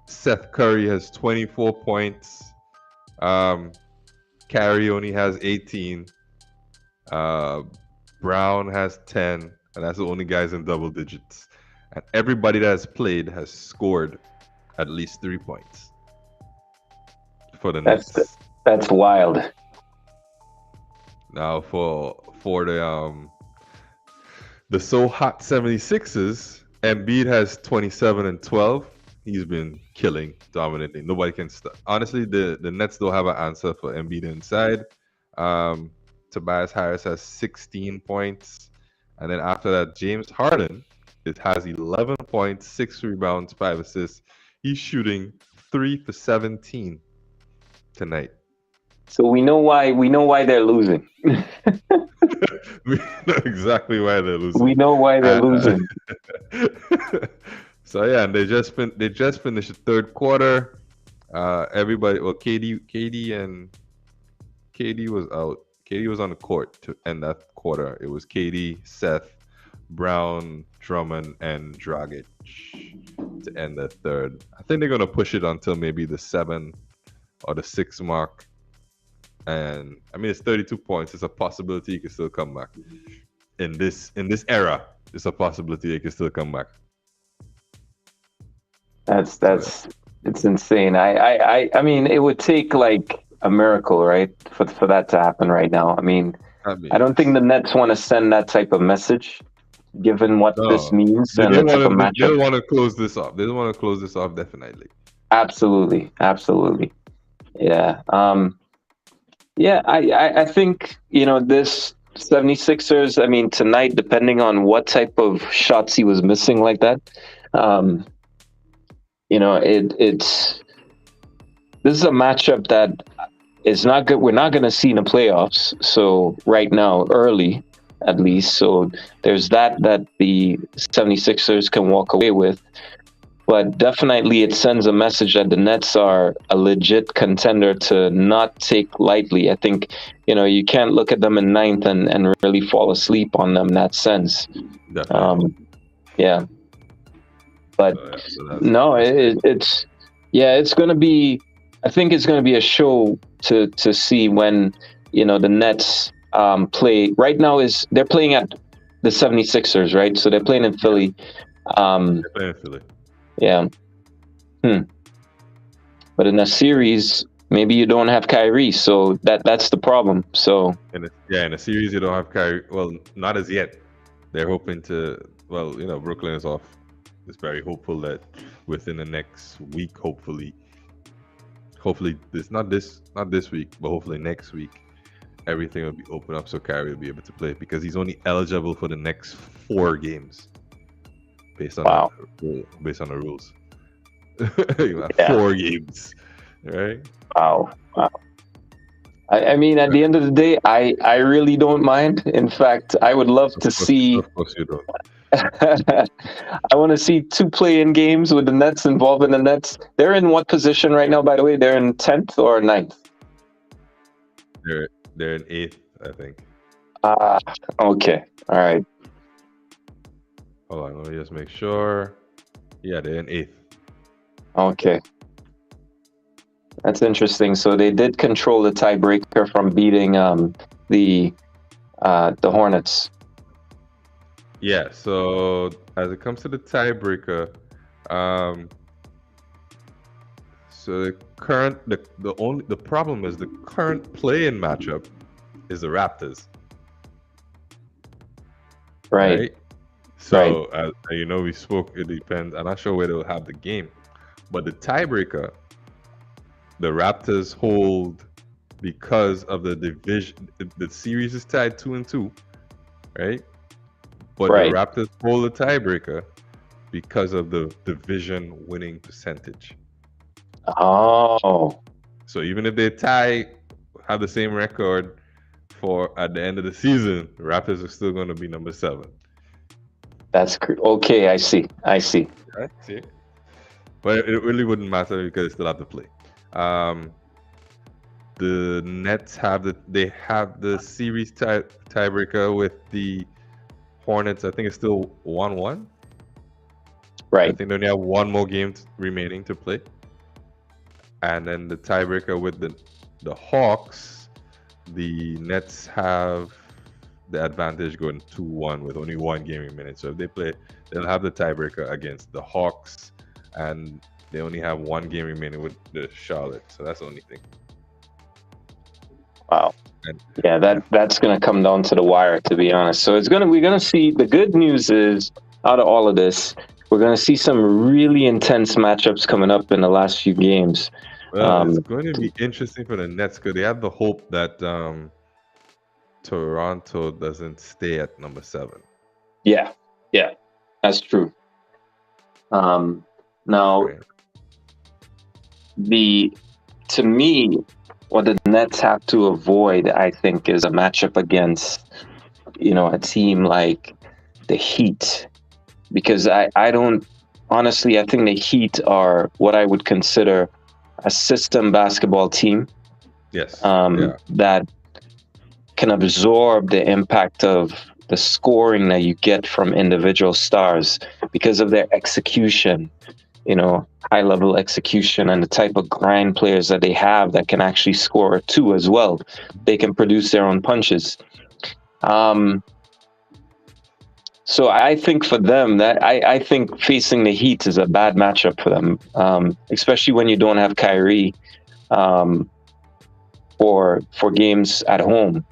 Seth Curry has 24 points. Carey only has 18. Brown has 10. And that's the only guys in double digits. And everybody that has played has scored at least 3 points for the That's Nets. that's wild. Now for the so hot 76ers, Embiid has 27 and 12. He's been killing, dominating. Nobody can stop. Honestly, the Nets don't have an answer for Embiid inside. Tobias Harris has 16 points. And then after that, James Harden has 11 points, 6 rebounds, 5 assists. He's shooting 3 for 17 tonight. So we know why they're losing. We know exactly why they're losing. We know why they're losing. So yeah, and they just finished the third quarter. Everybody, well, KD was out. KD was on the court to end that quarter. It was KD, Seth, Brown, Drummond, and Dragic to end the third. I think they're gonna push it until maybe the 7 or the 6 mark. And I mean, it's 32 points. It's a possibility he can still come back. In this era, it's a possibility he can still come back. So It's insane. I mean, it would take like a miracle, right, for that to happen right now. I mean, I I mean, don't think the Nets want to send that type of message, given what this no, means they and the didn't type of want to. They matchup. don't want to close this off. They don't want to close this off definitely. Absolutely, absolutely. Yeah. Yeah, I think, this 76ers, I mean, tonight, depending on what type of shots he was missing like that, um, it's this is a matchup that is not good. We're not going to see in the playoffs. So right now, early at least. So there's that the 76ers can walk away with. But definitely, it sends a message that the Nets are a legit contender to not take lightly. I think, you can't look at them in ninth and really fall asleep on them in that sense. Definitely. Um, yeah, but So yeah, so no, that's it. it's going to be. I think it's going to be a show to see when the Nets play. Right now is they're playing at the 76ers, right? So they're playing in Yeah, Philly. Um, they're playing Philly. yeah. Hmm. But in a series, maybe you don't have Kyrie, so that's the problem. So In a series you don't have Kyrie. Well, not as yet. They're hoping to. Well, Brooklyn is off. Is very hopeful that within the next week, hopefully not this week, but hopefully next week, everything will be open up so Kyrie will be able to play because he's only eligible for the next 4 games based on wow, the rules. You have yeah, 4 games, right? wow. I mean, at the end of the day, I really don't mind. In fact, I would love to see. Of course you don't. I want to see 2 play-in games with the Nets involved in the Nets. They're in what position right now, by the way? They're in 10th or ninth? They're in 8th, I think. Ah, okay. All right. Hold on, let me just make sure. Yeah, they're in 8th. Okay. That's interesting. So they did control the tiebreaker from beating the Hornets. Yeah, so as it comes to the tiebreaker, so the problem is the current play-in matchup is the Raptors, Right. right? Right. So we spoke. It depends. I'm not sure where they'll have the game, but the tiebreaker, the Raptors hold because of the division. The series is tied 2-2, right? But the Right. Raptors hold the tiebreaker because of the division winning percentage. Oh, So even if they have the same record for at the end of the season, the Raptors are still going to be number 7. that's okay. I see. Right? See, but it really wouldn't matter because they still have to play. The Nets have the series tiebreaker with the Hornets. I think it's still 1-1. I Right. think they only have one more game remaining to play. And then the tiebreaker with the Hawks, the Nets have the advantage going 2-1 with only one game remaining. So if they play, they'll have the tiebreaker against the Hawks, and they only have one game remaining with the Charlotte. So that's the only thing. Wow. And, Yeah, that's gonna come down to the wire, to be honest. So we're gonna see. The good news is, out of all of this, we're gonna see some really intense matchups coming up in the last few games. well, it's going to be interesting for the Nets because they have the hope that Toronto doesn't stay at number 7. Yeah, that's true. Now, Right. to me, what the Nets have to avoid, I think, is a matchup against, a team like the Heat, because I don't honestly. I think the Heat are what I would consider a system basketball team. Yes. Yeah. That can absorb the impact of the scoring that you get from individual stars because of their execution, high level execution, and the type of grind players that they have that can actually score too as well. They can produce their own punches. So I think for them that I think facing the Heat is a bad matchup for them, especially when you don't have Kyrie um, for games at home.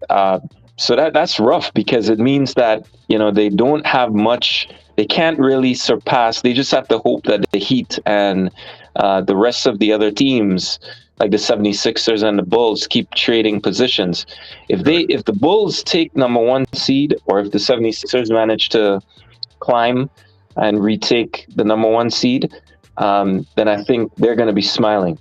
Uh, so that's rough because it means that they don't have much. They can't really surpass. They just have to hope that the Heat and the rest of the other teams, like the 76ers and the Bulls, keep trading positions. Right. If the Bulls take number one seed, or if the 76ers manage to climb and retake the number one seed, then I think they're going to be smiling.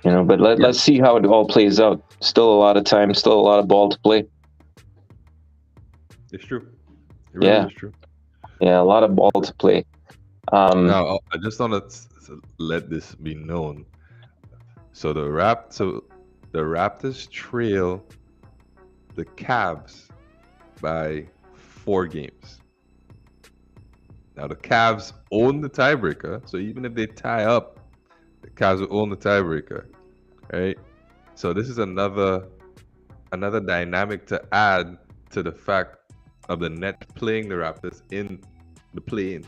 But let's see how it all plays out. Still a lot of time, still a lot of ball to play. It's true. It really is true. Yeah, a lot of ball to play. Now, I just want to let this be known. So the Raptors trail the Cavs by 4 games. Now the Cavs own the tiebreaker, so even if they tie up, the Cavs will own the tiebreaker, right? So this is another dynamic to add to the fact of the Nets playing the Raptors in the play-in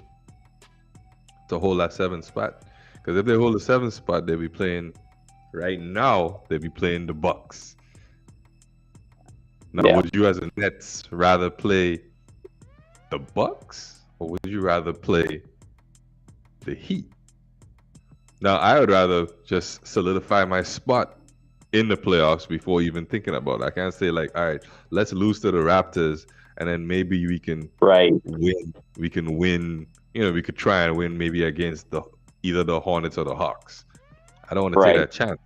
to hold that 7th spot. Because if they hold the 7th spot, they'll be playing right now. They'll be playing the Bucks. Now, would you as a Nets rather play the Bucks or would you rather play the Heat? Now, I would rather just solidify my spot in the playoffs before even thinking about it. I can't say like, all right, let's lose to the Raptors and then maybe we can win. We can win. We could try and win maybe against either the Hornets or the Hawks. I don't want to take that chance.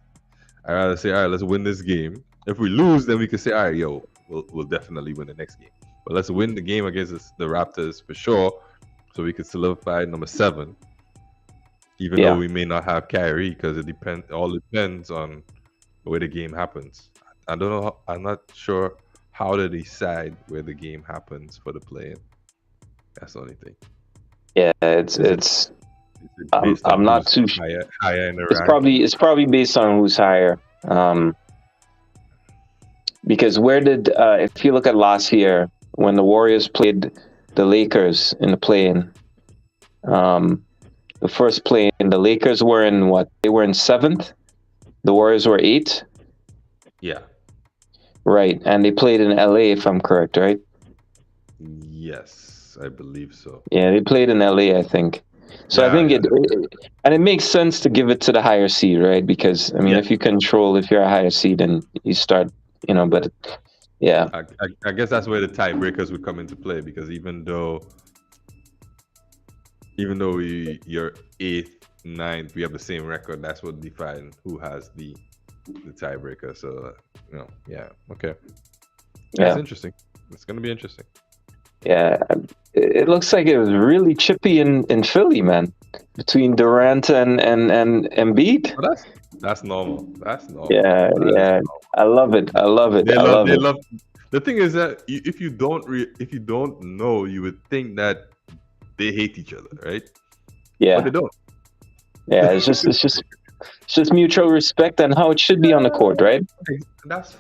I'd rather say, all right, let's win this game. If we lose, then we can say, all right, we'll definitely win the next game. But let's win the game against the Raptors for sure, so we can solidify number 7. Even though we may not have Kyrie, because it all depends on where the game happens. I don't know. I'm not sure how to decide where the game happens for the play-in. That's the only thing. Yeah, I'm not too sure. Higher in the it's probably based on who's higher. Because if you look at last year when the Warriors played the Lakers in the play-in, the first play-in, the Lakers were in what? They were in 7th. The Warriors were 8th. Yeah. Right, and they played in LA, if I'm correct, right? Yes, I believe so. Yeah, they played in LA, I think. So I think it makes sense to give it to the higher seed, right? Because if you're a higher seed, and you start, but yeah. I guess that's where the tiebreakers would come into play, because even though you're 8th, 9th, we have the same record. That's what defines who has the tiebreaker. So okay. That's interesting. It's gonna be interesting. Yeah, it looks like it was really chippy in Philly, man, between Durant and Embiid. Well, that's normal. That's normal. Yeah, normal. I love it. They love. The thing is that if you don't know, you would think that they hate each other, right? Yeah, but they don't. Yeah, it's just mutual respect and how it should be on the court, right? That's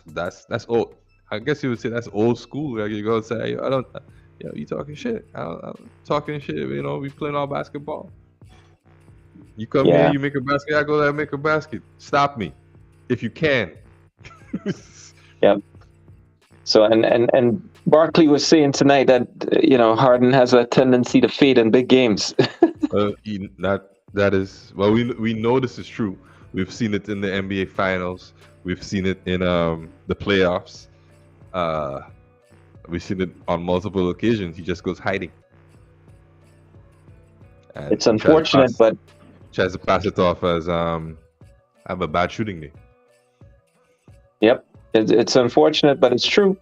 old. I guess you would say that's old school. Like you go and say, you talking shit. I'm talking shit. We playing all basketball. You come here, you make a basket. I go there, make a basket. Stop me, if you can. Yep. So and Barkley was saying tonight that Harden has a tendency to fade in big games. That is, well, we know this is true. We've seen it in the NBA Finals. We've seen it in the playoffs. We've seen it on multiple occasions. He just goes hiding. And it's unfortunate, but tries to pass it off as I have a bad shooting day. Yep, it's unfortunate, but it's true.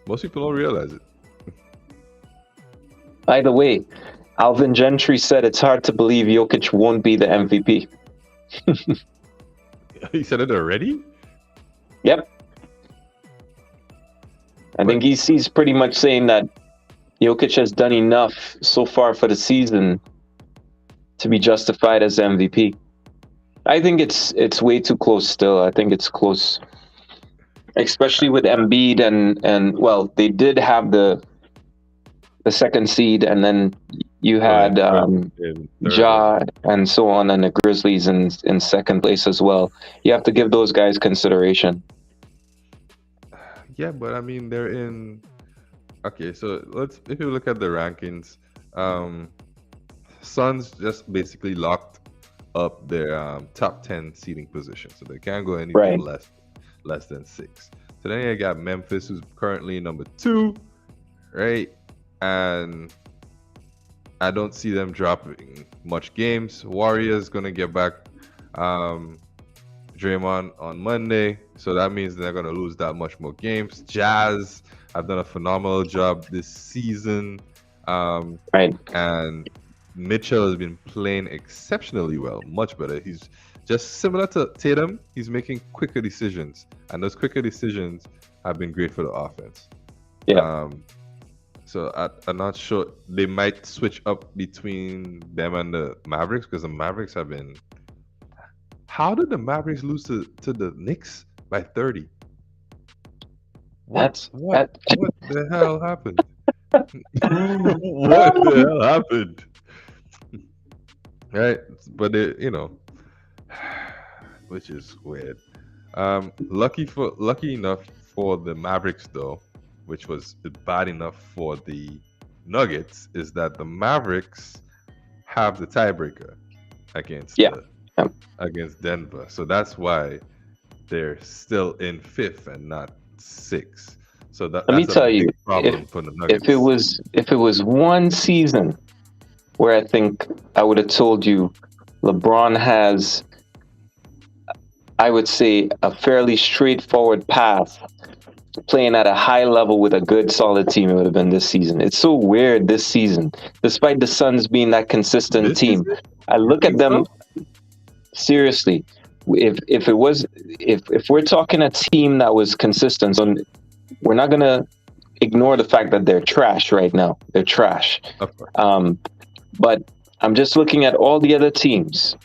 Most people don't realize it. By the way, Alvin Gentry said it's hard to believe Jokic won't be the MVP. He said it already? Yep. I think he's pretty much saying that Jokic has done enough so far for the season to be justified as MVP. I think it's way too close still. I think it's close. especially with Embiid and well, they did have the second seed, and then you Well, had in third or Ja and so on, and the Grizzlies in second place as well. You have to give those guys consideration. yeah, but I mean they're in. Okay, so let's if you look at the rankings, um, Suns just basically locked up their top 10 seeding position, so they can't go anything Right. less than 6. So then you got Memphis, who's currently number 2, right? And I don't see them dropping much games. Warriors gonna get back um, Draymond on Monday, so that means they're gonna lose that much more games. Jazz have done a phenomenal job this season, Right. and Mitchell has been playing exceptionally well, much better. He's just similar to Tatum. He's making quicker decisions, and those quicker decisions have been great for the offense. Yeah. So I'm not sure. They might switch up between them and the Mavericks because the Mavericks have been. How did the Mavericks lose to the Knicks by 30? What That's what that. what the hell happened? What the hell happened? Right, but which is weird. Lucky enough for the Mavericks though, which was bad enough for the Nuggets, is that the Mavericks have the tiebreaker against Yeah. against Denver, so that's why they're still in 5th and not 6th. So Let me that's a tell you, big problem for the if it Nuggets. was one season where I think I would have told you LeBron has, I would say, a fairly straightforward path playing at a high level with a good solid team, it would have been this season. It's so weird this season, despite the Suns being that consistent This team. season, I you look at think them so? seriously. If it was if we're talking a team that was consistent, so we're not gonna ignore the fact that they're trash right now. They're trash. Of course. But I'm just looking at all the other teams.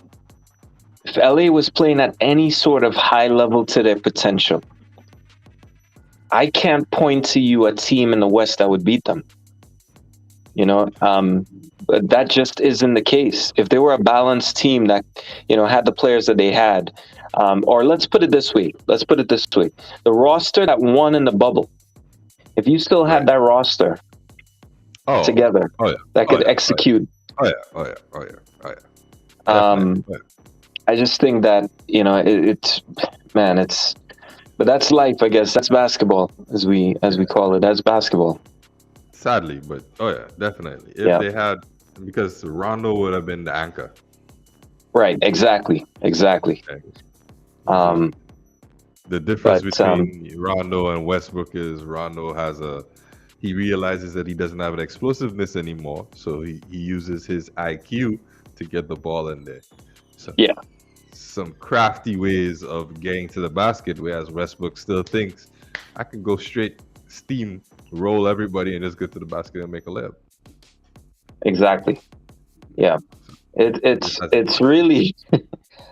If LA was playing at any sort of high level to their potential, I can't point to you a team in the West that would beat them. But that just isn't the case. If they were a balanced team that, had the players that they had, or let's put it this way. The roster that won in the bubble, if you still had Right. that roster together Oh yeah. that Oh could yeah. execute, Oh yeah. Oh yeah. Oh yeah. Oh yeah. um, Definitely. I just think that, but that's life, I guess. That's basketball, as we call it. That's basketball. Sadly, but oh yeah, definitely. If Yeah. they had, because Rondo would have been the anchor. Right. Exactly. Okay. Um, The difference but between Rondo and Westbrook is Rondo he realizes that he doesn't have an explosiveness anymore, so he uses his IQ to get the ball in there. So yeah, some crafty ways of getting to the basket, whereas Westbrook still thinks I can go straight steam, roll everybody, and just get to the basket and make a layup. exactly. Yeah. It's really,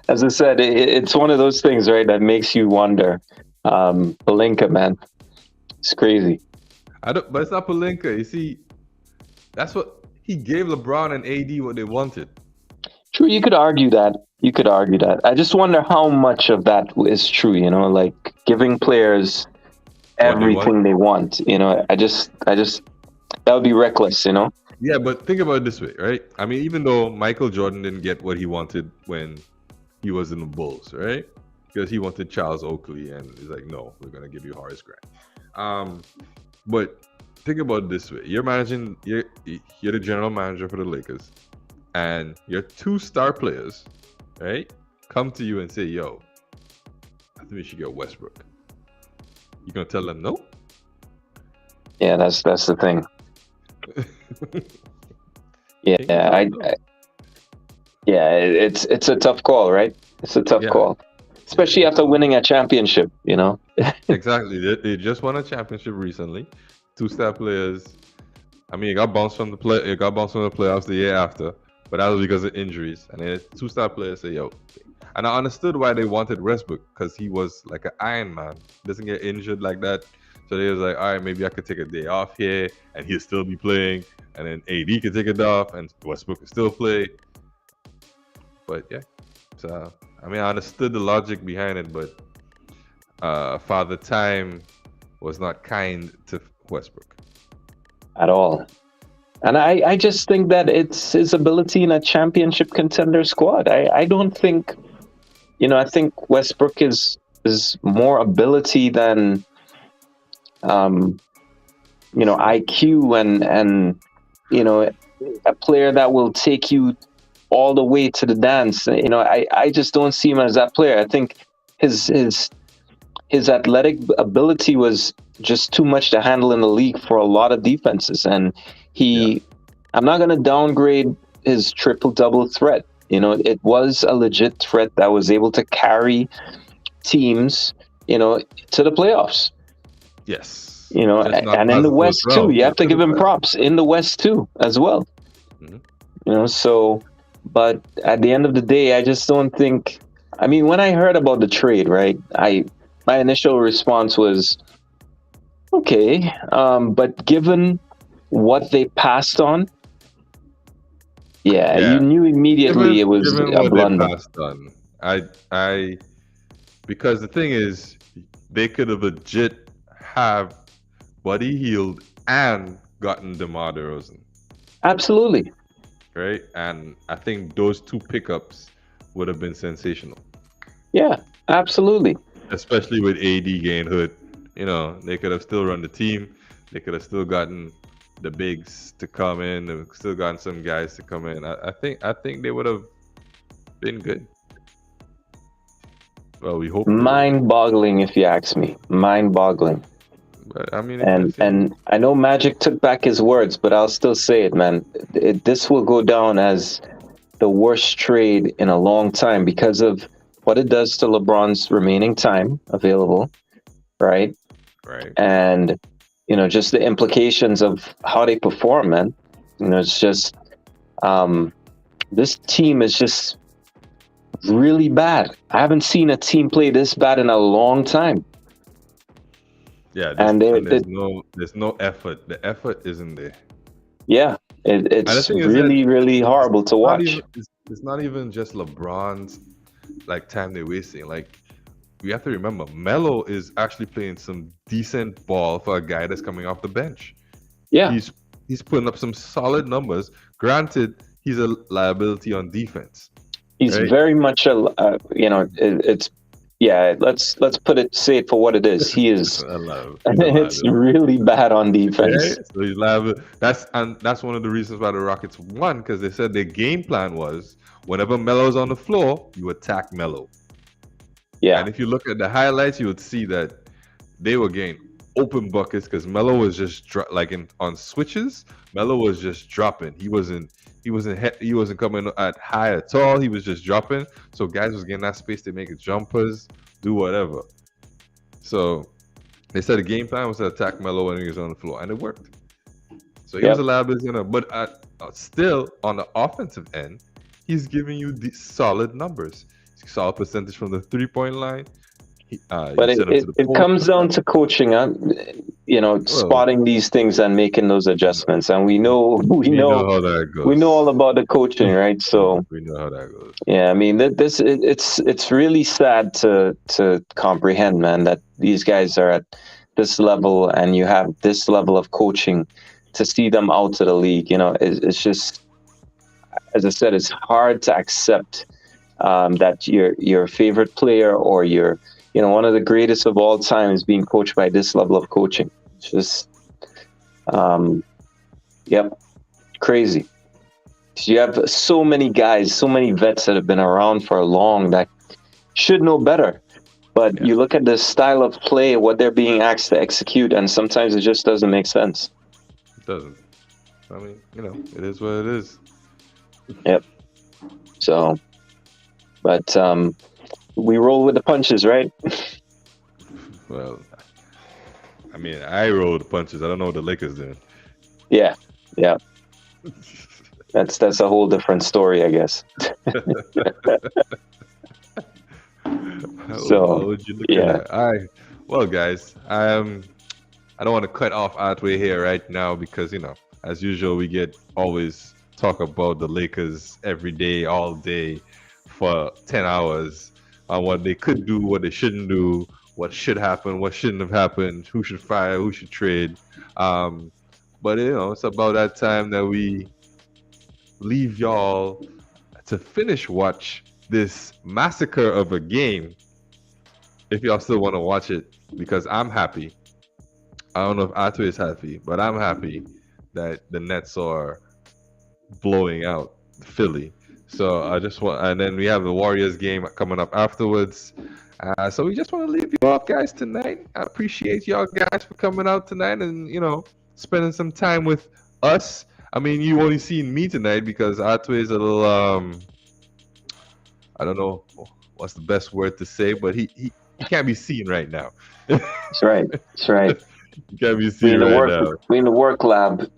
as I said, it's one of those things, right, that makes you wonder. Pelinka, man, it's crazy. But it's not Pelinka. You see, that's what he gave LeBron and AD what they wanted. True, you could argue that. I just wonder how much of that is true. Like giving players everything they want. I just that would be reckless. Yeah, but think about it this way, right? I mean, even though Michael Jordan didn't get what he wanted when he was in the Bulls, right? Because he wanted Charles Oakley, and he's like, no, we're gonna give you Horace Grant. But think about it this way: you're the general manager for the Lakers, and your 2 star players, right, come to you and say, "Yo, I think we should get Westbrook." You gonna tell them no? Yeah, that's the thing. Yeah, it's a tough call, right? It's a tough call, especially after winning a championship. Exactly. They just won a championship recently. 2 star players. I mean, it got bounced from the playoffs the year after, but that was because of injuries. And then 2 star players say, "Yo, And I understood why they wanted Westbrook because he was like an Iron Man, doesn't get injured like that. So they was like, all right, maybe I could take a day off here, and he'll still be playing, and then AD could take it off, and Westbrook could still play. But yeah, so I mean, I understood the logic behind it, but Father Time was not kind to Westbrook at all. And I just think that it's his ability in a championship contender squad. I don't think, I think Westbrook is more ability than, IQ and a player that will take you all the way to the dance. I just don't see him as that player. I think his athletic ability was just too much to handle in the league for a lot of defenses. And I'm not going to downgrade his triple-double threat. It was a legit threat that was able to carry teams, to the playoffs. Yes. And in the West too, you have to give him props in the West too, as well. So, but at the end of the day, I just don't think, I mean, when I heard about the trade, right, my initial response was, okay, but given what they passed on, you knew immediately it was given a what blunder. they passed on. I because the thing is, they could have legit have Buddy Hield and gotten DeMar DeRozan. Absolutely. Right? And I think those two pickups would have been sensational. Yeah, absolutely. Especially with AD getting hurt. They could have still run the team. They could have still gotten the bigs to come in. They've still gotten some guys to come in. I think they would have been good. Well, we hope. Mind-boggling, if you ask me. Mind-boggling. But, I mean, and I know Magic took back his words, but I'll still say it, man. This will go down as the worst trade in a long time because of what it does to LeBron's remaining time available, right? Right. And just the implications of how they perform, man. It's just this team is just really bad. I haven't seen a team play this bad in a long time. Yeah, there's no effort. The effort isn't there. Yeah, it's really, really horrible to watch. It's not even just LeBron's time they're wasting. We have to remember, Melo is actually playing some decent ball for a guy that's coming off the bench. Yeah, he's putting up some solid numbers. Granted, he's a liability on defense. He's very much it's. Yeah, let's say it for what it is. He is. It's really bad on defense. Yeah, so he's liable. That's one of the reasons why the Rockets won, because they said their game plan was whenever Melo's on the floor, you attack Melo. Yeah. And if you look at the highlights, you would see that they were getting open buckets because Melo was just on switches. Melo was just dropping. He wasn't coming at high at all. He was just dropping. So guys was getting that space to make jumpers, do whatever. So they said the game plan was to attack Melo when he was on the floor, and it worked. So he was a liability, but still on the offensive end, he's giving you these solid numbers. Solid percentage from the 3-point line. But it comes down to coaching, spotting these things and making those adjustments. And we know how that goes. We know all about the coaching, right? So we know how that goes. Yeah, I mean, it's really sad to comprehend, man, that these guys are at this level and you have this level of coaching to see them out of the league. It's just, as I said, it's hard to accept that your favorite player or your one of the greatest of all time is being coached by this level of coaching. It's just crazy. You have so many guys, so many vets that have been around for long that should know better, but you look at the style of play, what they're being asked to execute, and sometimes it just doesn't make sense. It doesn't. I mean, it is what it is. Yep. So, but we roll with the punches, right? Well, I mean, I roll the punches. I don't know what the Lakers did. Yeah. That's a whole different story, I guess. What So would you looking yeah, at? All right. Well, guys, I don't want to cut off Artway here right now because as usual, we get always talk about the Lakers every day, all day, for 10 hours on what they could do, what they shouldn't do, what should happen, what shouldn't have happened, who should fire, who should trade. Um, but it's about that time that we leave y'all to finish watch this massacre of a game. If y'all still want to watch it, because I'm happy. I don't know if Ato is happy, but I'm happy that the Nets are blowing out Philly. So I just want, and then we have the Warriors game coming up afterwards. So we just want to leave you off, guys, tonight. I appreciate y'all guys for coming out tonight and spending some time with us. I mean, you only seen me tonight because Ato is a little I don't know what's the best word to say, but he can't be seen right now. that's right. That's right. He can't be We seen in the right work. now. We in the work lab.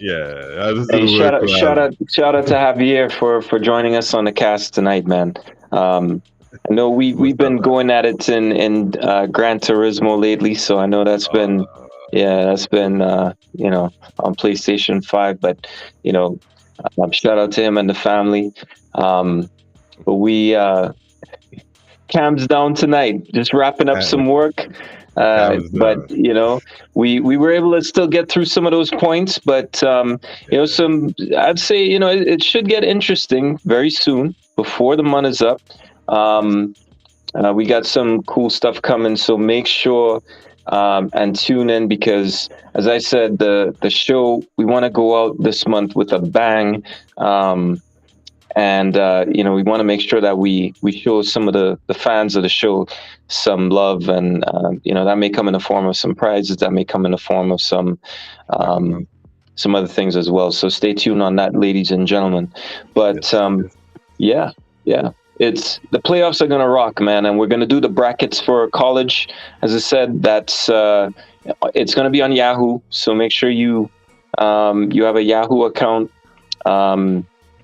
Yeah, I just Hey, didn't work well. shout out to Javier for joining us on the cast tonight, man. I know we've What's up, been man? going at it in Gran Turismo lately, so I know that's been on PlayStation 5, but shout out to him and the family. But we Cam's down tonight, just wrapping up Uh, some work. Cam is But done. we were able to still get through some of those points. But some I'd say it should get interesting very soon before the month is up. We got some cool stuff coming, so make sure and tune in because, as I said, the show we want to go out this month with a bang. And we want to make sure that we show some of the fans of the show some love, and that may come in the form of some prizes, that may come in the form of Definitely. some other things as well. So stay tuned on that, ladies and gentlemen. But Yes, yes. yeah, yeah. It's the playoffs are gonna rock, man, and we're gonna do the brackets for college. As I said, that's it's gonna be on Yahoo, so make sure you have a Yahoo account,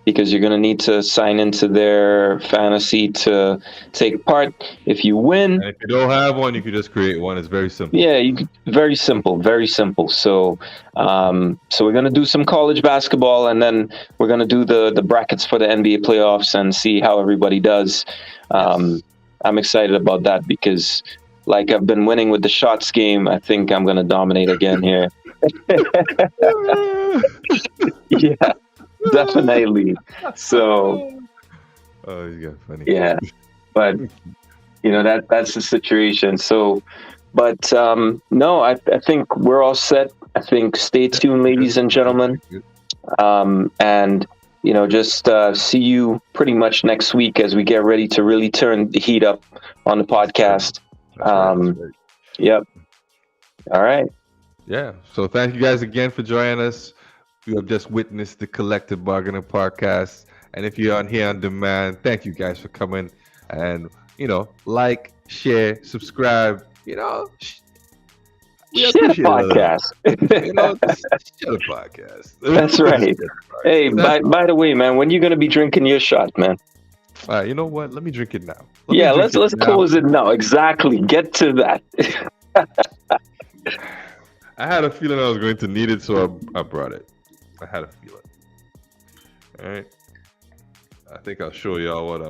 because you're gonna need to sign into their fantasy to take part. If you win, And if you don't have one, you can just create one. It's very simple. yeah, very simple, very simple. So, so we're gonna do some college basketball, and then we're gonna do the brackets for the NBA playoffs and see how everybody does. Yes. I'm excited about that because, like I've been winning with the shots game, I think I'm gonna dominate again here. Yeah, definitely. So, Oh, you got funny. yeah, but that's the situation. So, but no, I think we're all set. I think stay tuned, ladies and gentlemen, Good. and just see you pretty much next week as we get ready to really turn the heat up on the podcast. That's right. That's right. Yep. All right. Yeah. So thank you guys again for joining us. You have just witnessed the Collective Bargaining Podcast. And if you're on here on demand, thank you guys for coming and like, share, subscribe. We Share the appreciate it. podcast. Share the podcast. That's right. Share the podcast. Hey, by the way, man, when you gonna be drinking your shot, man? All right, you know what? Let me drink it now. Let's close it now. Exactly. Get to that. I had a feeling I was going to need it, so I brought it. I had a feeling. All right. I think I'll show y'all what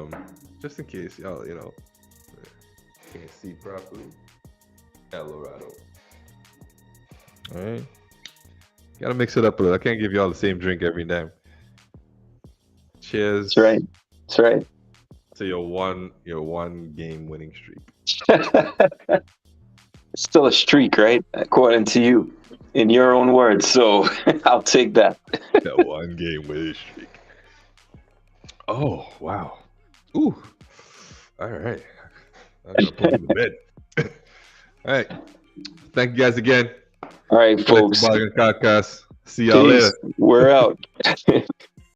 just in case y'all can't see properly. Colorado. All right. Gotta mix it up a little. I can't give y'all the same drink every time. Cheers. That's right. That's right. To your one game winning streak. It's still a streak, right? According to you, in your own words. So I'll take that. That one game winning streak. Oh wow. Ooh. All right. I'm gonna put you to bed. All right. Thank you guys again. All right, folks. Podcast. See y'all later. We're out.